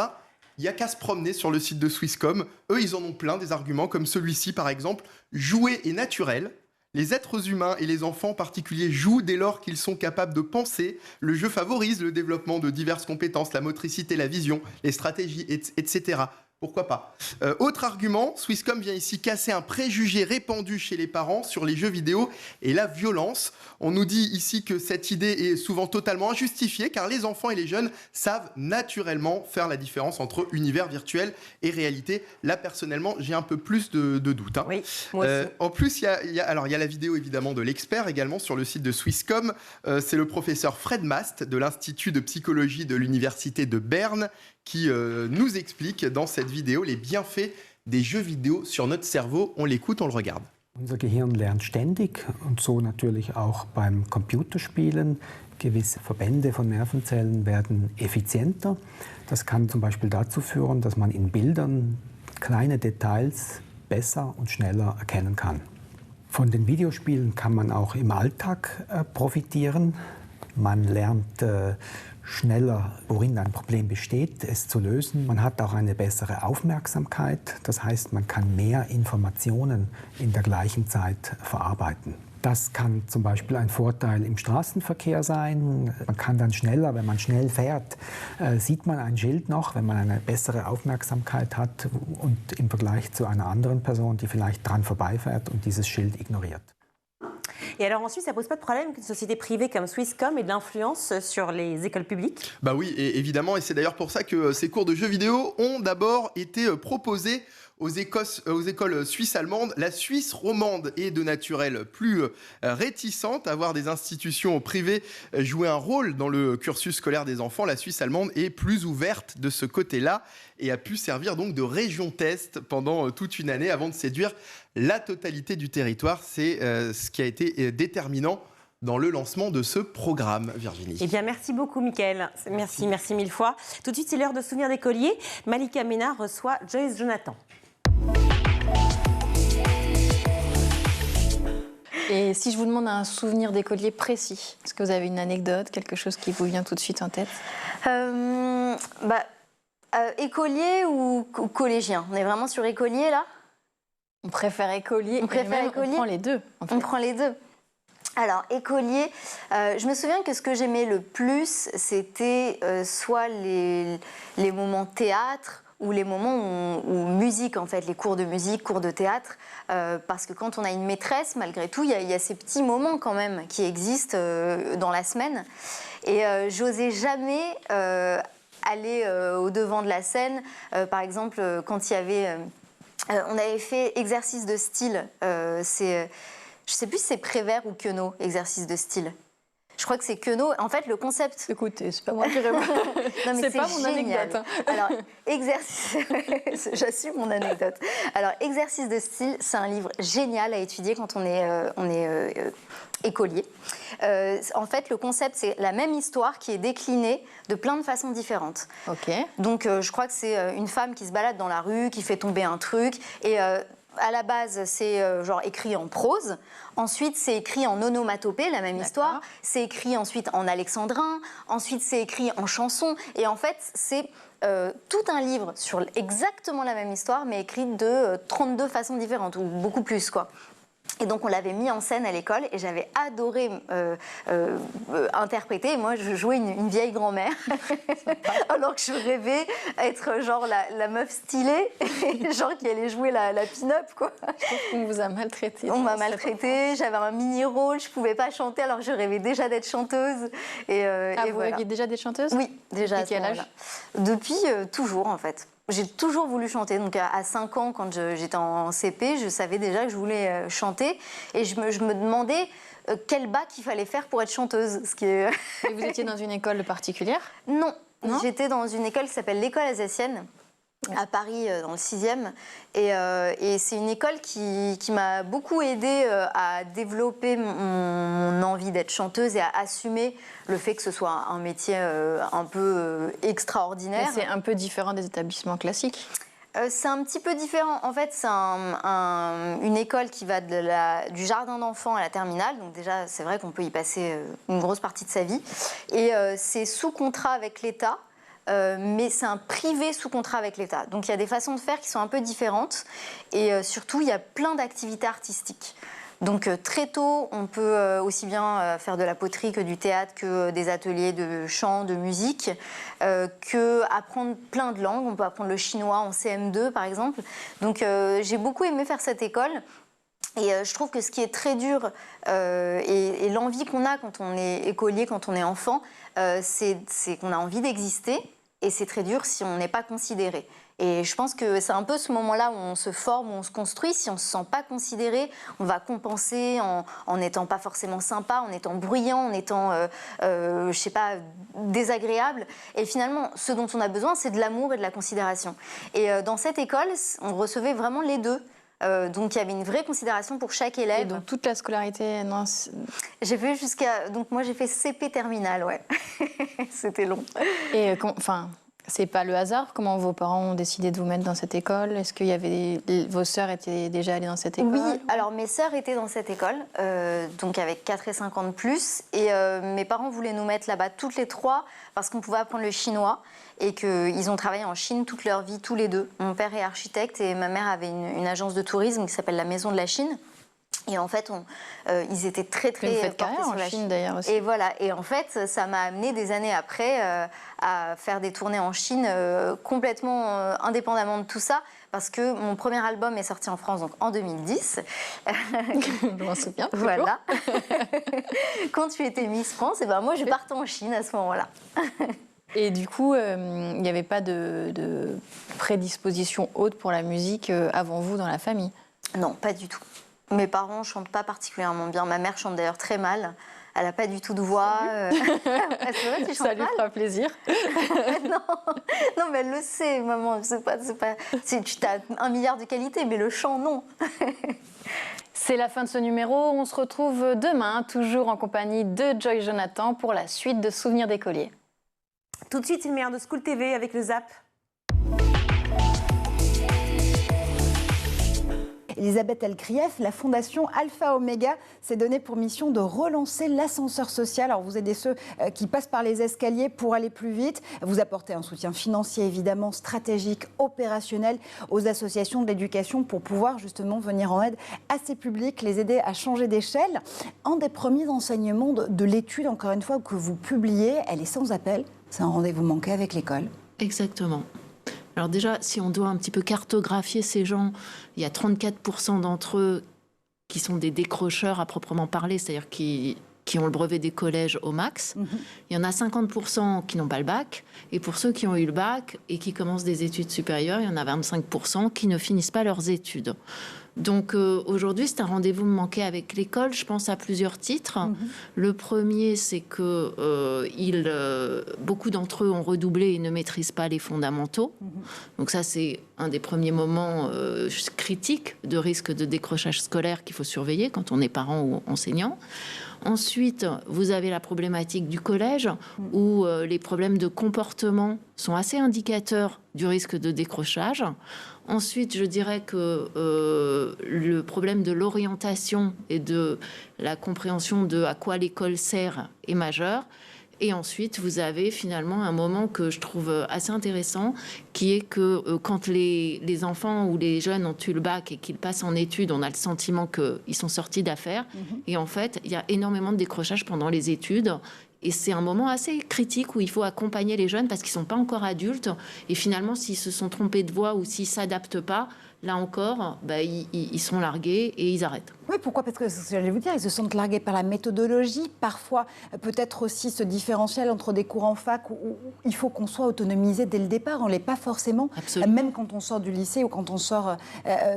n'y a qu'à se promener sur le site de Swisscom. Eux, ils en ont plein des arguments, comme celui-ci par exemple. Jouer est naturel. Les êtres humains et les enfants en particulier jouent dès lors qu'ils sont capables de penser. Le jeu favorise le développement de diverses compétences, la motricité, la vision, les stratégies, etc. Pourquoi pas. Autre argument, Swisscom vient ici casser un préjugé répandu chez les parents sur les jeux vidéo et la violence. On nous dit ici que cette idée est souvent totalement injustifiée car les enfants et les jeunes savent naturellement faire la différence entre univers virtuel et réalité. Là, personnellement, j'ai un peu plus de doutes. Hein. Oui, moi aussi. En plus, il y a la vidéo évidemment de l'expert également sur le site de Swisscom. C'est le professeur Fred Mast de l'Institut de psychologie de l'Université de Berne qui nous explique dans cette vidéo les bienfaits des jeux vidéo sur notre cerveau. On l'écoute, on le regarde. Unser Gehirn lernt ständig und so natürlich auch beim Computerspielen. Gewisse Verbände von Nervenzellen werden effizienter. Das kann zum Beispiel dazu führen, dass man in Bildern kleine Details besser und schneller erkennen kann. Von den Videospielen kann man auch im Alltag profitieren. Man lernt schneller, worin ein Problem besteht, es zu lösen. Man hat auch eine bessere Aufmerksamkeit. Das heißt, man kann mehr Informationen in der gleichen Zeit verarbeiten. Das kann zum Beispiel ein Vorteil im Straßenverkehr sein. Man kann dann schneller, wenn man schnell fährt, sieht man ein Schild noch, wenn man eine bessere Aufmerksamkeit hat und im Vergleich zu einer anderen Person, die vielleicht dran vorbeifährt und dieses Schild ignoriert. Et alors ensuite, ça pose pas de problème qu'une société privée comme Swisscom ait de l'influence sur les écoles publiques? Bah oui, et évidemment, et c'est d'ailleurs pour ça que ces cours de jeux vidéo ont d'abord été proposés aux écoles suisses allemandes. La Suisse romande est de nature, elle, plus réticente à voir des institutions privées jouer un rôle dans le cursus scolaire des enfants. La Suisse allemande est plus ouverte de ce côté-là et a pu servir donc de région test pendant toute une année avant de séduire la totalité du territoire. C'est ce qui a été déterminant dans le lancement de ce programme, Virginie. Eh bien, merci beaucoup, Mickaël. Merci mille fois. Tout de suite, c'est l'heure de Souvenir d'écolier. Malika Ménard reçoit Joyce Jonathan. Et si je vous demande un souvenir d'écolier précis, est-ce que vous avez une anecdote, quelque chose qui vous vient tout de suite en tête? Écolier ou collégien? On est vraiment sur écolier, là? On préfère écolier. On préfère écolier? On prend les deux. En fait. On prend les deux. Alors, écolier, je me souviens que ce que j'aimais le plus, c'était soit les moments théâtre, ou les moments où musique, en fait, les cours de musique, cours de théâtre, parce que quand on a une maîtresse, malgré tout, il y a ces petits moments quand même qui existent dans la semaine. Et j'osais jamais aller au devant de la scène. Par exemple, quand il y avait... on avait fait exercice de style. Je sais plus si c'est Prévert ou Queneau, exercice de style. Je crois que c'est Queneau. En fait, le concept... Écoutez, c'est pas moi qui réponds. Non, mais c'est pas mon anecdote. Hein. Alors, j'assume mon anecdote. Alors, exercice de style, c'est un livre génial à étudier quand on est écolier. En fait, le concept, c'est la même histoire qui est déclinée de plein de façons différentes. Ok. Donc, je crois que c'est une femme qui se balade dans la rue, qui fait tomber un truc, et... à la base, c'est genre écrit en prose. Ensuite, c'est écrit en onomatopée, la même histoire. C'est écrit ensuite en alexandrin. Ensuite, c'est écrit en chanson. Et en fait, c'est tout un livre sur exactement la même histoire, mais écrit de 32 façons différentes, ou beaucoup plus, quoi. Et donc, on l'avait mis en scène à l'école et j'avais adoré interpréter. Et moi, je jouais une vieille grand-mère, alors que je rêvais être genre la meuf stylée, genre qui allait jouer la pin-up, quoi. Je trouve qu'on vous a maltraité. On m'a maltraité, j'avais un mini-rôle, je pouvais pas chanter, alors que je rêvais déjà d'être chanteuse. Et vous rêviez déjà d'être chanteuse? Oui, déjà. Depuis quel âge? Depuis toujours, en fait. J'ai toujours voulu chanter, donc à 5 ans, quand j'étais en CP, je savais déjà que je voulais chanter. Et je me demandais quel bac il fallait faire pour être chanteuse. Ce qui est... Et vous étiez dans une école particulière? Non, j'étais dans une école qui s'appelle l'École alsacienne, à Paris, dans le 6e. Et c'est une école qui m'a beaucoup aidée à développer mon envie d'être chanteuse et à assumer le fait que ce soit un métier un peu extraordinaire. C'est un peu différent des établissements classiques? C'est un petit peu différent. En fait, c'est une école qui va du jardin d'enfants à la terminale. Donc déjà, c'est vrai qu'on peut y passer une grosse partie de sa vie. Et c'est sous contrat avec l'État. Mais c'est un privé sous contrat avec l'État. Donc il y a des façons de faire qui sont un peu différentes. Et surtout, il y a plein d'activités artistiques. Donc très tôt, on peut aussi bien faire de la poterie que du théâtre, que des ateliers de chant, de musique, que apprendre plein de langues. On peut apprendre le chinois en CM2 par exemple. Donc j'ai beaucoup aimé faire cette école. Et je trouve que ce qui est très dur et l'envie qu'on a quand on est écolier, quand on est enfant, c'est qu'on a envie d'exister. Et c'est très dur si on n'est pas considéré. Et je pense que c'est un peu ce moment-là où on se forme, où on se construit. Si on ne se sent pas considéré, on va compenser en n'étant pas forcément sympa, en étant bruyant, en étant, je sais pas, désagréable. Et finalement, ce dont on a besoin, c'est de l'amour et de la considération. Et dans cette école, on recevait vraiment les deux. Donc il y avait une vraie considération pour chaque élève. Et donc toute la scolarité, non? J'ai fait jusqu'à... Donc moi j'ai fait CP terminale, ouais. C'était long. Et enfin, c'est pas le hasard? Comment vos parents ont décidé de vous mettre dans cette école? Est-ce qu'il y avait vos sœurs étaient déjà allées dans cette école? Oui, alors mes sœurs étaient dans cette école, donc avec 4 et 5 ans de plus. Et mes parents voulaient nous mettre là-bas toutes les trois parce qu'on pouvait apprendre le chinois. Et qu'ils ont travaillé en Chine toute leur vie, tous les deux. Mon père est architecte et ma mère avait une agence de tourisme qui s'appelle la Maison de la Chine. Et en fait, ils étaient très portés sur la Chine d'ailleurs aussi. Et voilà. Et en fait, ça m'a amené des années après à faire des tournées en Chine complètement indépendamment de tout ça. Parce que mon premier album est sorti en France donc en 2010. Je m'en souviens. Voilà. Quand tu étais Miss France, et ben moi je partais en Chine à ce moment-là. Et du coup, il n'y avait pas de prédisposition haute pour la musique avant vous dans la famille? Non, pas du tout. Mes parents ne chantent pas particulièrement bien. Ma mère chante d'ailleurs très mal. Elle n'a pas du tout de voix. C'est vrai, tu chantes ça lui mal? fera plaisir. non, mais elle le sait, maman. Tu as 1 milliard de qualités, mais le chant, non. C'est la fin de ce numéro. On se retrouve demain, toujours en compagnie de Joy Jonathan, pour la suite de Souvenirs d'écoliers. Tout de suite, c'est le meilleur de School TV avec le Zap. Elisabeth Elkrief, la fondation Alpha Omega s'est donnée pour mission de relancer l'ascenseur social. Alors vous aidez ceux qui passent par les escaliers pour aller plus vite. Vous apportez un soutien financier évidemment, stratégique, opérationnel aux associations de l'éducation pour pouvoir justement venir en aide à ces publics, les aider à changer d'échelle. Un des premiers enseignements de l'étude, encore une fois, que vous publiez, elle est sans appel. C'est un rendez-vous manqué avec l'école. Exactement. Alors déjà, si on doit un petit peu cartographier ces gens, il y a 34% d'entre eux qui sont des décrocheurs à proprement parler, c'est-à-dire qui ont le brevet des collèges au max. Il y en a 50% qui n'ont pas le bac. Et pour ceux qui ont eu le bac et qui commencent des études supérieures, il y en a 25% qui ne finissent pas leurs études. Donc aujourd'hui, c'est un rendez-vous manqué avec l'école, je pense à plusieurs titres. Le premier, c'est que beaucoup d'entre eux ont redoublé et ne maîtrisent pas les fondamentaux. Donc ça, c'est un des premiers moments critiques de risque de décrochage scolaire qu'il faut surveiller quand on est parent ou enseignant. Ensuite, vous avez la problématique du collège où les problèmes de comportement sont assez indicateurs du risque de décrochage. Ensuite, je dirais que le problème de l'orientation et de la compréhension de à quoi l'école sert est majeur. Et ensuite, vous avez finalement un moment que je trouve assez intéressant, qui est que quand les enfants ou les jeunes ont eu le bac et qu'ils passent en études, on a le sentiment qu'ils sont sortis d'affaires. Et en fait, il y a énormément de décrochage pendant les études. Et c'est un moment assez critique où il faut accompagner les jeunes parce qu'ils ne sont pas encore adultes. Et finalement, s'ils se sont trompés de voie ou s'ils ne s'adaptent pas, là encore, ils sont largués et ils arrêtent. Oui, pourquoi? Parce que, ce que j'allais vous dire, ils se sentent largués par la méthodologie, parfois peut-être aussi ce différentiel entre des cours en fac où il faut qu'on soit autonomisé dès le départ, on ne l'est pas forcément, même quand on sort du lycée ou quand on sort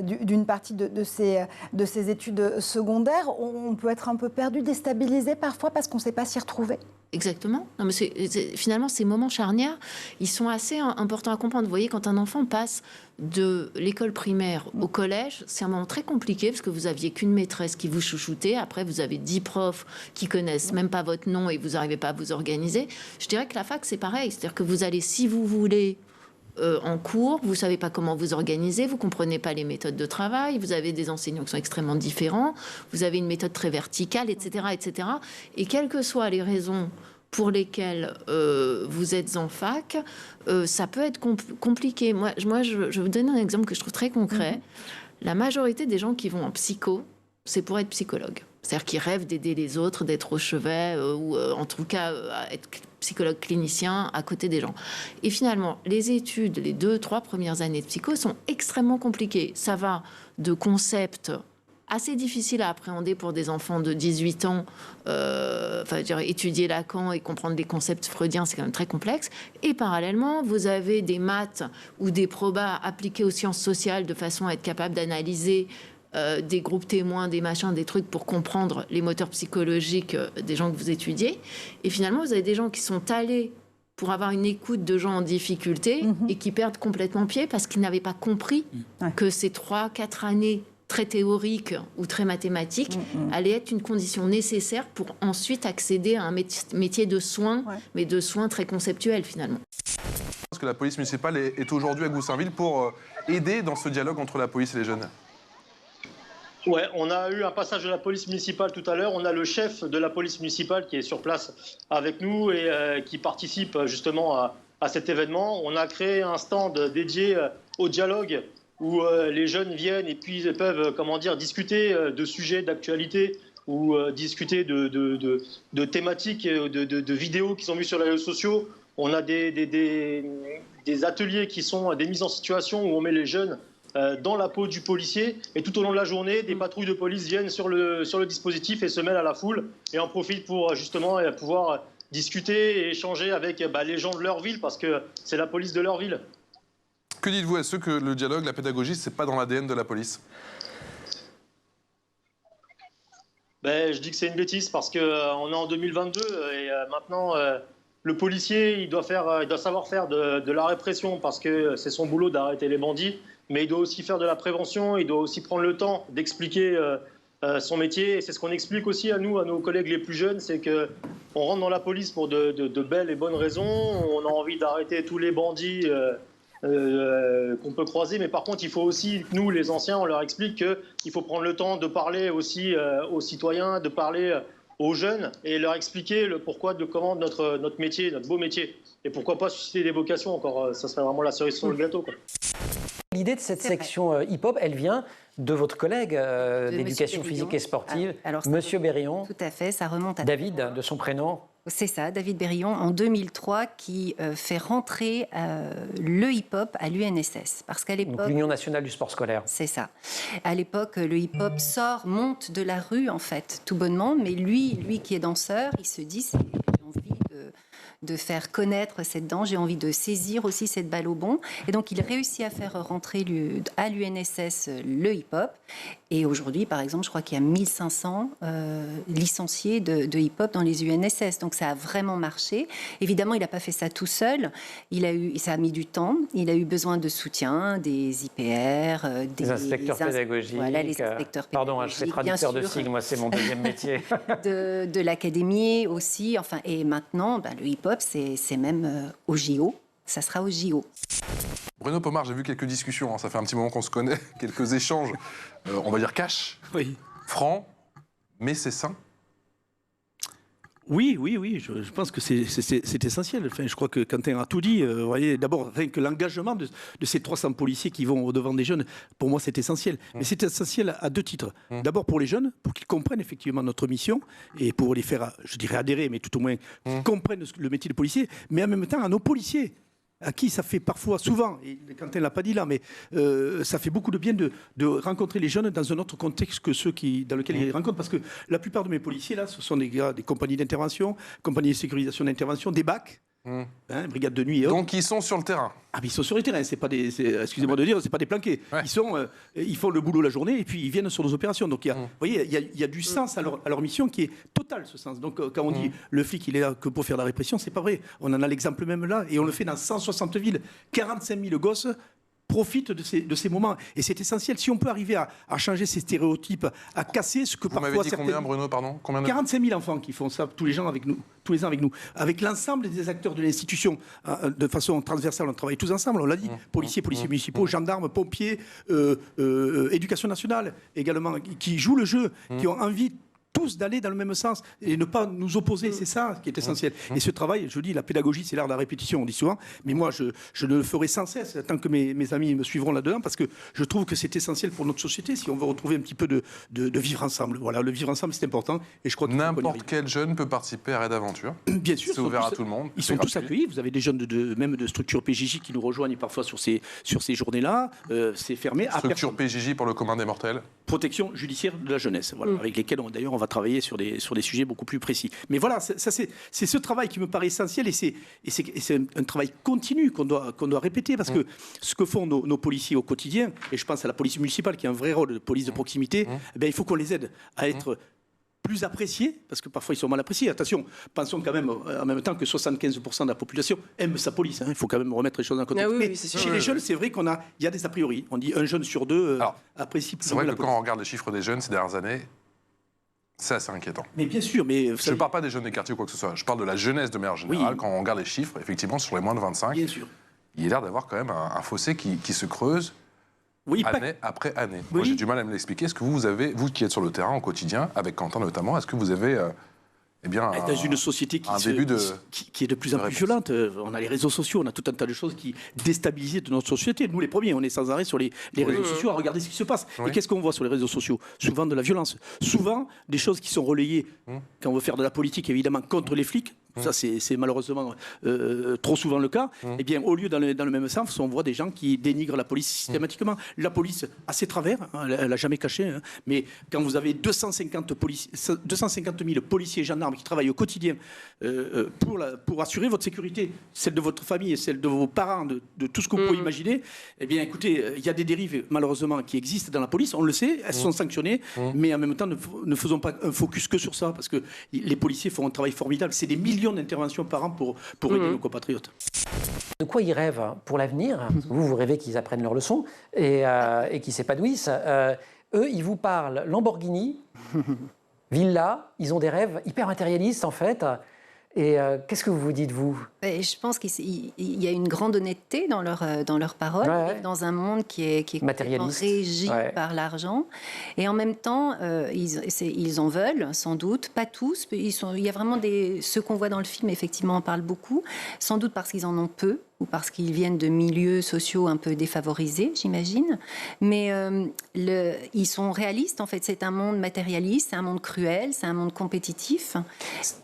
d'une partie de ces études secondaires, on peut être un peu perdu, déstabilisé parfois parce qu'on ne sait pas s'y retrouver. Exactement. Non, mais finalement, ces moments charnières, ils sont assez importants à comprendre. Vous voyez, quand un enfant passe de l'école primaire au collège, c'est un moment très compliqué parce que vous aviez qu'une maîtresse qui vous chouchoutait. Après, vous avez 10 profs qui connaissent même pas votre nom et vous n'arrivez pas à vous organiser. Je dirais que la fac, c'est pareil. C'est-à-dire que vous allez, si vous voulez, en cours, vous ne savez pas comment vous organiser, vous ne comprenez pas les méthodes de travail, vous avez des enseignants qui sont extrêmement différents, vous avez une méthode très verticale, etc. etc. Et quelles que soient les raisons pour lesquelles vous êtes en fac, ça peut être compliqué. Moi, je vais vous donner un exemple que je trouve très concret. La majorité des gens qui vont en psycho c'est pour être psychologue. C'est-à-dire qu'ils rêvent d'aider les autres, d'être au chevet, ou en tout cas être psychologue clinicien à côté des gens. Et finalement, les études, les 2-3 premières années de psycho sont extrêmement compliquées. Ça va de concepts assez difficiles à appréhender pour des enfants de 18 ans. Étudier Lacan et comprendre des concepts freudiens, c'est quand même très complexe. Et parallèlement, vous avez des maths ou des probas appliqués aux sciences sociales de façon à être capable d'analyser des groupes témoins, des machins, des trucs pour comprendre les moteurs psychologiques des gens que vous étudiez. Et finalement, vous avez des gens qui sont allés pour avoir une écoute de gens en difficulté et qui perdent complètement pied parce qu'ils n'avaient pas compris que ces 3-4 années très théoriques ou très mathématiques allaient être une condition nécessaire pour ensuite accéder à un métier de soins, mais de soins très conceptuels finalement. Parce que la police municipale est aujourd'hui à Goussainville pour aider dans ce dialogue entre la police et les jeunes. Ouais, on a eu un passage de la police municipale tout à l'heure. On a le chef de la police municipale qui est sur place avec nous et qui participe justement à cet événement. On a créé un stand dédié au dialogue où les jeunes viennent et puis peuvent, discuter de sujets d'actualité ou discuter de thématiques, de vidéos qu'ils ont vues sur les réseaux sociaux. On a des ateliers qui sont des mises en situation où on met les jeunes dans la peau du policier, et tout au long de la journée, des patrouilles de police viennent sur le dispositif et se mêlent à la foule et en profitent pour justement pouvoir discuter et échanger avec les gens de leur ville, parce que c'est la police de leur ville. Que dites-vous à ceux que le dialogue, la pédagogie, c'est pas dans l'ADN de la police? Je dis que c'est une bêtise parce qu'on est en 2022 et maintenant le policier il doit savoir faire de la répression parce que c'est son boulot d'arrêter les bandits. Mais il doit aussi faire de la prévention, il doit aussi prendre le temps d'expliquer son métier. Et c'est ce qu'on explique aussi à nos collègues les plus jeunes, c'est qu'on rentre dans la police pour de belles et bonnes raisons. On a envie d'arrêter tous les bandits qu'on peut croiser. Mais par contre, il faut aussi, nous les anciens, on leur explique qu'il faut prendre le temps de parler aussi aux citoyens, de parler aux jeunes et leur expliquer le pourquoi de comment notre métier, notre beau métier. Et pourquoi pas susciter des vocations encore, ça serait vraiment la cerise sur le gâteau, quoi. L'idée de cette section hip-hop, elle vient de votre collègue d'éducation physique et sportive, Monsieur Berillon. Tout à fait, ça remonte à... David, de son prénom. C'est ça, David Berillon, en 2003, qui fait rentrer le hip-hop à l'UNSS. Parce qu'à l'époque... l'Union nationale du sport scolaire. C'est ça. À l'époque, le hip-hop monte de la rue, en fait, tout bonnement. Mais lui qui est danseur, il se dit, j'ai envie de faire connaître cette danse, j'ai envie de saisir aussi cette balle au bond. Et donc, il réussit à faire rentrer à l'UNSS le hip-hop. Et aujourd'hui, par exemple, je crois qu'il y a 1500 licenciés de hip-hop dans les UNSS. Donc, ça a vraiment marché. Évidemment, il n'a pas fait ça tout seul. Ça a mis du temps. Il a eu besoin de soutien, des IPR, des inspecteurs pédagogiques. Voilà, les inspecteurs pédagogiques. Pardon, je fais traducteur de signes, moi, c'est mon deuxième métier. de l'académie aussi. Enfin, et maintenant, le hip-hop, c'est même au JO. Ça sera au JO. Bruno Pomar, j'ai vu quelques discussions, ça fait un petit moment qu'on se connaît, quelques échanges, on va dire cash, francs, mais c'est sain. Oui, je pense que c'est essentiel. Enfin, je crois que Quentin a tout dit. Vous voyez, d'abord, que l'engagement de ces 300 policiers qui vont au-devant des jeunes, pour moi, c'est essentiel. Mais c'est essentiel à deux titres. D'abord pour les jeunes, pour qu'ils comprennent effectivement notre mission, et pour les faire, je dirais, adhérer, mais tout au moins qu'ils comprennent le métier de policier, mais en même temps à nos policiers, à qui ça fait parfois, souvent, et Quentin ne l'a pas dit là, mais ça fait beaucoup de bien de rencontrer les jeunes dans un autre contexte que ceux dans lesquels ils les rencontrent. Parce que la plupart de mes policiers, là, ce sont des gars des compagnies d'intervention, compagnies de sécurisation d'intervention, des BAC, brigades de nuit et autres. Donc ils sont sur le terrain. Ah, mais ils sont sur le terrain, excusez-moi de dire, c'est pas des planqués. Ouais. Ils font le boulot la journée et puis ils viennent sur nos opérations. Donc vous voyez, il y a du sens à leur mission qui est total, ce sens. Donc quand on dit le flic il est là que pour faire la répression, c'est pas vrai. On en a l'exemple même là et on le fait dans 160 villes. 45 000 gosses profitent de ces moments. Et c'est essentiel. Si on peut arriver à changer ces stéréotypes, à casser ce que Vous parfois... m'avez dit combien, Bruno, pardon? 45 000 enfants qui font ça tous les ans avec nous, avec l'ensemble des acteurs de l'institution. De façon transversale, on travaille tous ensemble, on l'a dit. Policiers municipaux, gendarmes, pompiers, éducation nationale également, qui jouent le jeu, qui ont envie tous d'aller dans le même sens et ne pas nous opposer. C'est ça qui est essentiel. Et ce travail, je dis, la pédagogie, c'est l'art de la répétition, on dit souvent, mais moi, je le ferai sans cesse tant que mes amis me suivront là-dedans, parce que je trouve que c'est essentiel pour notre société si on veut retrouver un petit peu de vivre ensemble. Voilà, le vivre ensemble, c'est important. Et je crois que n'importe quel jeune peut participer à Raid Aventure. Bien sûr. C'est ouvert à tout le monde. Ils sont tous accueillis. Vous avez des jeunes même de structures PJJ qui nous rejoignent parfois sur ces journées-là. C'est fermé. Structure PJJ pour le commun des mortels. Protection judiciaire de la jeunesse, voilà, avec lesquels d'ailleurs on va travailler sur des sujets beaucoup plus précis. Mais voilà, c'est ce travail qui me paraît essentiel et c'est un travail continu qu'on doit répéter parce que ce que font nos policiers au quotidien, et je pense à la police municipale qui a un vrai rôle de police de proximité, eh bien, il faut qu'on les aide à être plus appréciés, parce que parfois ils sont mal appréciés. Attention, pensons quand même en même temps que 75% de la population aime sa police. Il faut quand même remettre les choses en contexte. Mais chez les jeunes, c'est vrai qu'il y a des a priori. On dit un jeune sur deux apprécie plus. C'est vrai que quand on regarde les chiffres des jeunes ces dernières années, c'est assez inquiétant. Mais bien sûr, mais... Je ne parle pas des jeunes des quartiers ou quoi que ce soit, je parle de la jeunesse de manière générale. Quand on regarde les chiffres, effectivement, sur les moins de 25, bien sûr. Il y a l'air d'avoir quand même un fossé qui se creuse année après année. Moi, j'ai du mal à me l'expliquer. Est-ce que vous qui êtes sur le terrain au quotidien, avec Quentin notamment, est-ce que vous avez... dans une société qui est de plus en plus violente, on a les réseaux sociaux, on a tout un tas de choses qui déstabilisent notre société. Nous, les premiers, on est sans arrêt sur les réseaux sociaux à regarder ce qui se passe. Et qu'est-ce qu'on voit sur les réseaux sociaux? Souvent de la violence, souvent des choses qui sont relayées, quand on veut faire de la politique, évidemment, contre les flics. Ça, c'est malheureusement trop souvent le cas. Eh bien, au lieu dans le même sens, on voit des gens qui dénigrent la police systématiquement. La police a ses travers, elle n'a jamais caché, mais quand vous avez 250 000 policiers et gendarmes qui travaillent au quotidien pour assurer votre sécurité, celle de votre famille et celle de vos parents, de tout ce que vous pouvez imaginer, eh bien, écoutez, il y a des dérives, malheureusement, qui existent dans la police, on le sait, elles sont sanctionnées, mais en même temps, ne faisons pas un focus que sur ça, parce que les policiers font un travail formidable. C'est des millions d'interventions par an pour aider nos compatriotes. De quoi ils rêvent pour l'avenir? Vous rêvez qu'ils apprennent leurs leçons et qu'ils s'épanouissent. Eux, ils vous parlent Lamborghini, villa, ils ont des rêves hyper matérialistes en fait. Et qu'est-ce que vous vous dites, vous? Je pense qu'il y a une grande honnêteté dans leurs paroles, dans un monde qui est matérialiste, régi par l'argent. Et en même temps, ils en veulent, sans doute, pas tous. Il y a vraiment ceux qu'on voit dans le film, effectivement, en parlent beaucoup, sans doute parce qu'ils en ont peu, ou parce qu'ils viennent de milieux sociaux un peu défavorisés, j'imagine. Mais ils sont réalistes, en fait. C'est un monde matérialiste, c'est un monde cruel, c'est un monde compétitif.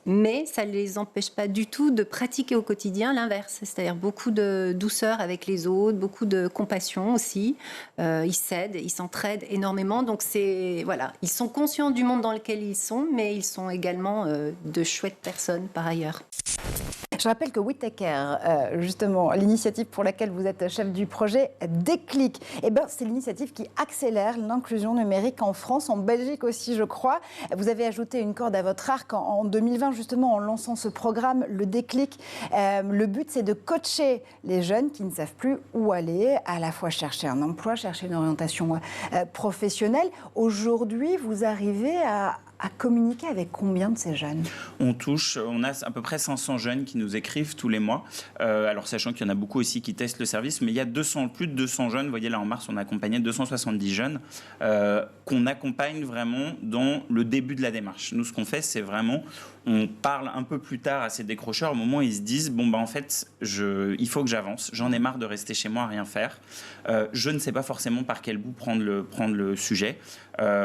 Mais ça ne les empêche pas du tout de pratiquer au quotidien l'inverse. C'est-à-dire beaucoup de douceur avec les autres, beaucoup de compassion aussi. Ils s'aident, ils s'entraident énormément. Donc, voilà. Ils sont conscients du monde dans lequel ils sont, mais ils sont également de chouettes personnes par ailleurs. Je rappelle que Whittaker, justement, l'initiative pour laquelle vous êtes chef du projet Déclic, c'est l'initiative qui accélère l'inclusion numérique en France, en Belgique aussi, je crois. Vous avez ajouté une corde à votre arc en 2020, justement, en lançant ce programme, le Déclic. Le but, c'est de coacher les jeunes qui ne savent plus où aller, à la fois chercher un emploi, chercher une orientation professionnelle. Aujourd'hui, vous arrivez à communiquer avec combien de ces jeunes? On a à peu près 500 jeunes qui nous écrivent tous les mois. Alors sachant qu'il y en a beaucoup aussi qui testent le service, mais il y a plus de 200 jeunes. Vous voyez là en mars, on a accompagné 270 jeunes qu'on accompagne vraiment dans le début de la démarche. Nous, ce qu'on fait, c'est vraiment, on parle un peu plus tard à ces décrocheurs au moment où ils se disent en fait, il faut que j'avance. J'en ai marre de rester chez moi à rien faire. Je ne sais pas forcément par quel bout prendre le sujet.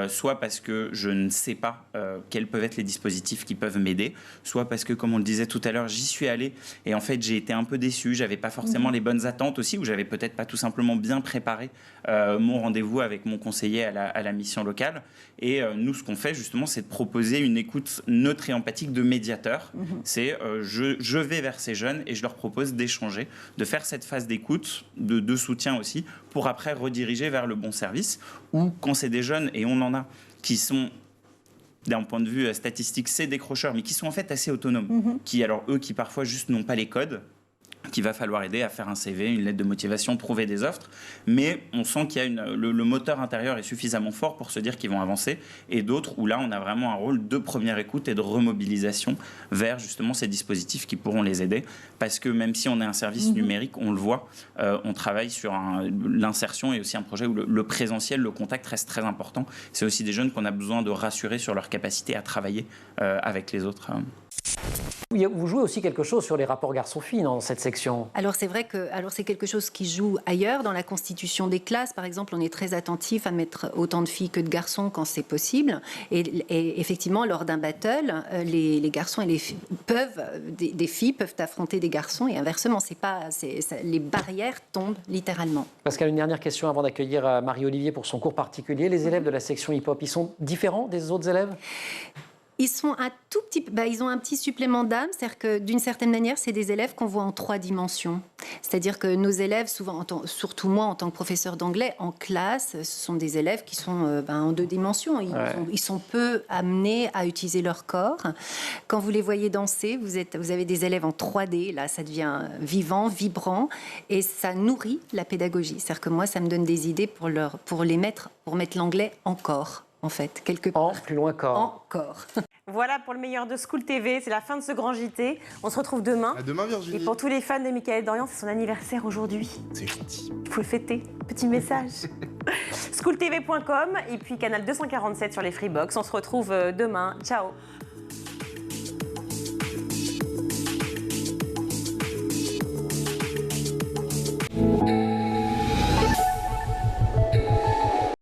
Soit parce que je ne sais pas quels peuvent être les dispositifs qui peuvent m'aider, soit parce que, comme on le disait tout à l'heure, j'y suis allé et en fait j'ai été un peu déçu, j'avais pas forcément les bonnes attentes aussi, ou j'avais peut-être pas tout simplement bien préparé mon rendez-vous avec mon conseiller à la mission locale. Et nous, ce qu'on fait justement, c'est de proposer une écoute neutre et empathique de médiateur. C'est je vais vers ces jeunes et je leur propose d'échanger, de faire cette phase d'écoute, de soutien aussi, pour après rediriger vers le bon service. Ou quand c'est des jeunes, et on en a, qui sont, d'un point de vue statistique, c'est décrocheurs, mais qui sont en fait assez autonomes, qui parfois juste n'ont pas les codes, qu'il va falloir aider à faire un CV, une lettre de motivation, trouver des offres. Mais on sent qu'il y a le moteur intérieur est suffisamment fort pour se dire qu'ils vont avancer. Et d'autres où là, on a vraiment un rôle de première écoute et de remobilisation vers justement ces dispositifs qui pourront les aider. Parce que même si on est un service numérique, on le voit, on travaille sur l'insertion et aussi un projet où le présentiel, le contact reste très important. C'est aussi des jeunes qu'on a besoin de rassurer sur leur capacité à travailler avec les autres. Vous jouez aussi quelque chose sur les rapports garçons-filles dans cette section. Alors c'est vrai que c'est quelque chose qui joue ailleurs dans la constitution des classes. Par exemple, on est très attentif à mettre autant de filles que de garçons quand c'est possible. Et effectivement, lors d'un battle, les garçons et les filles des filles peuvent affronter des garçons et inversement. Les barrières tombent littéralement. Pascal, une dernière question avant d'accueillir Marie-Olivier pour son cours particulier. Les élèves de la section hip-hop, ils sont différents des autres élèves ? Ils sont ils ont un petit supplément d'âme, c'est-à-dire que d'une certaine manière, c'est des élèves qu'on voit en 3 dimensions. C'est-à-dire que nos élèves, souvent, surtout moi en tant que professeur d'anglais, en classe, ce sont des élèves qui sont en 2 dimensions. Ils sont peu amenés à utiliser leur corps. Quand vous les voyez danser, vous avez des élèves en 3D, là, ça devient vivant, vibrant, et ça nourrit la pédagogie. C'est-à-dire que moi, ça me donne des idées pour mettre l'anglais encore. En fait, quelque part. Plus loin encore. Encore. Voilà pour le meilleur de School TV, c'est la fin de ce grand JT. On se retrouve demain. À demain, Virginie. Et pour tous les fans de Mickaël Dorian, c'est son anniversaire aujourd'hui. C'est gentil. Il faut le fêter. Petit message. schooltv.com et puis canal 247 sur les Freebox. On se retrouve demain. Ciao.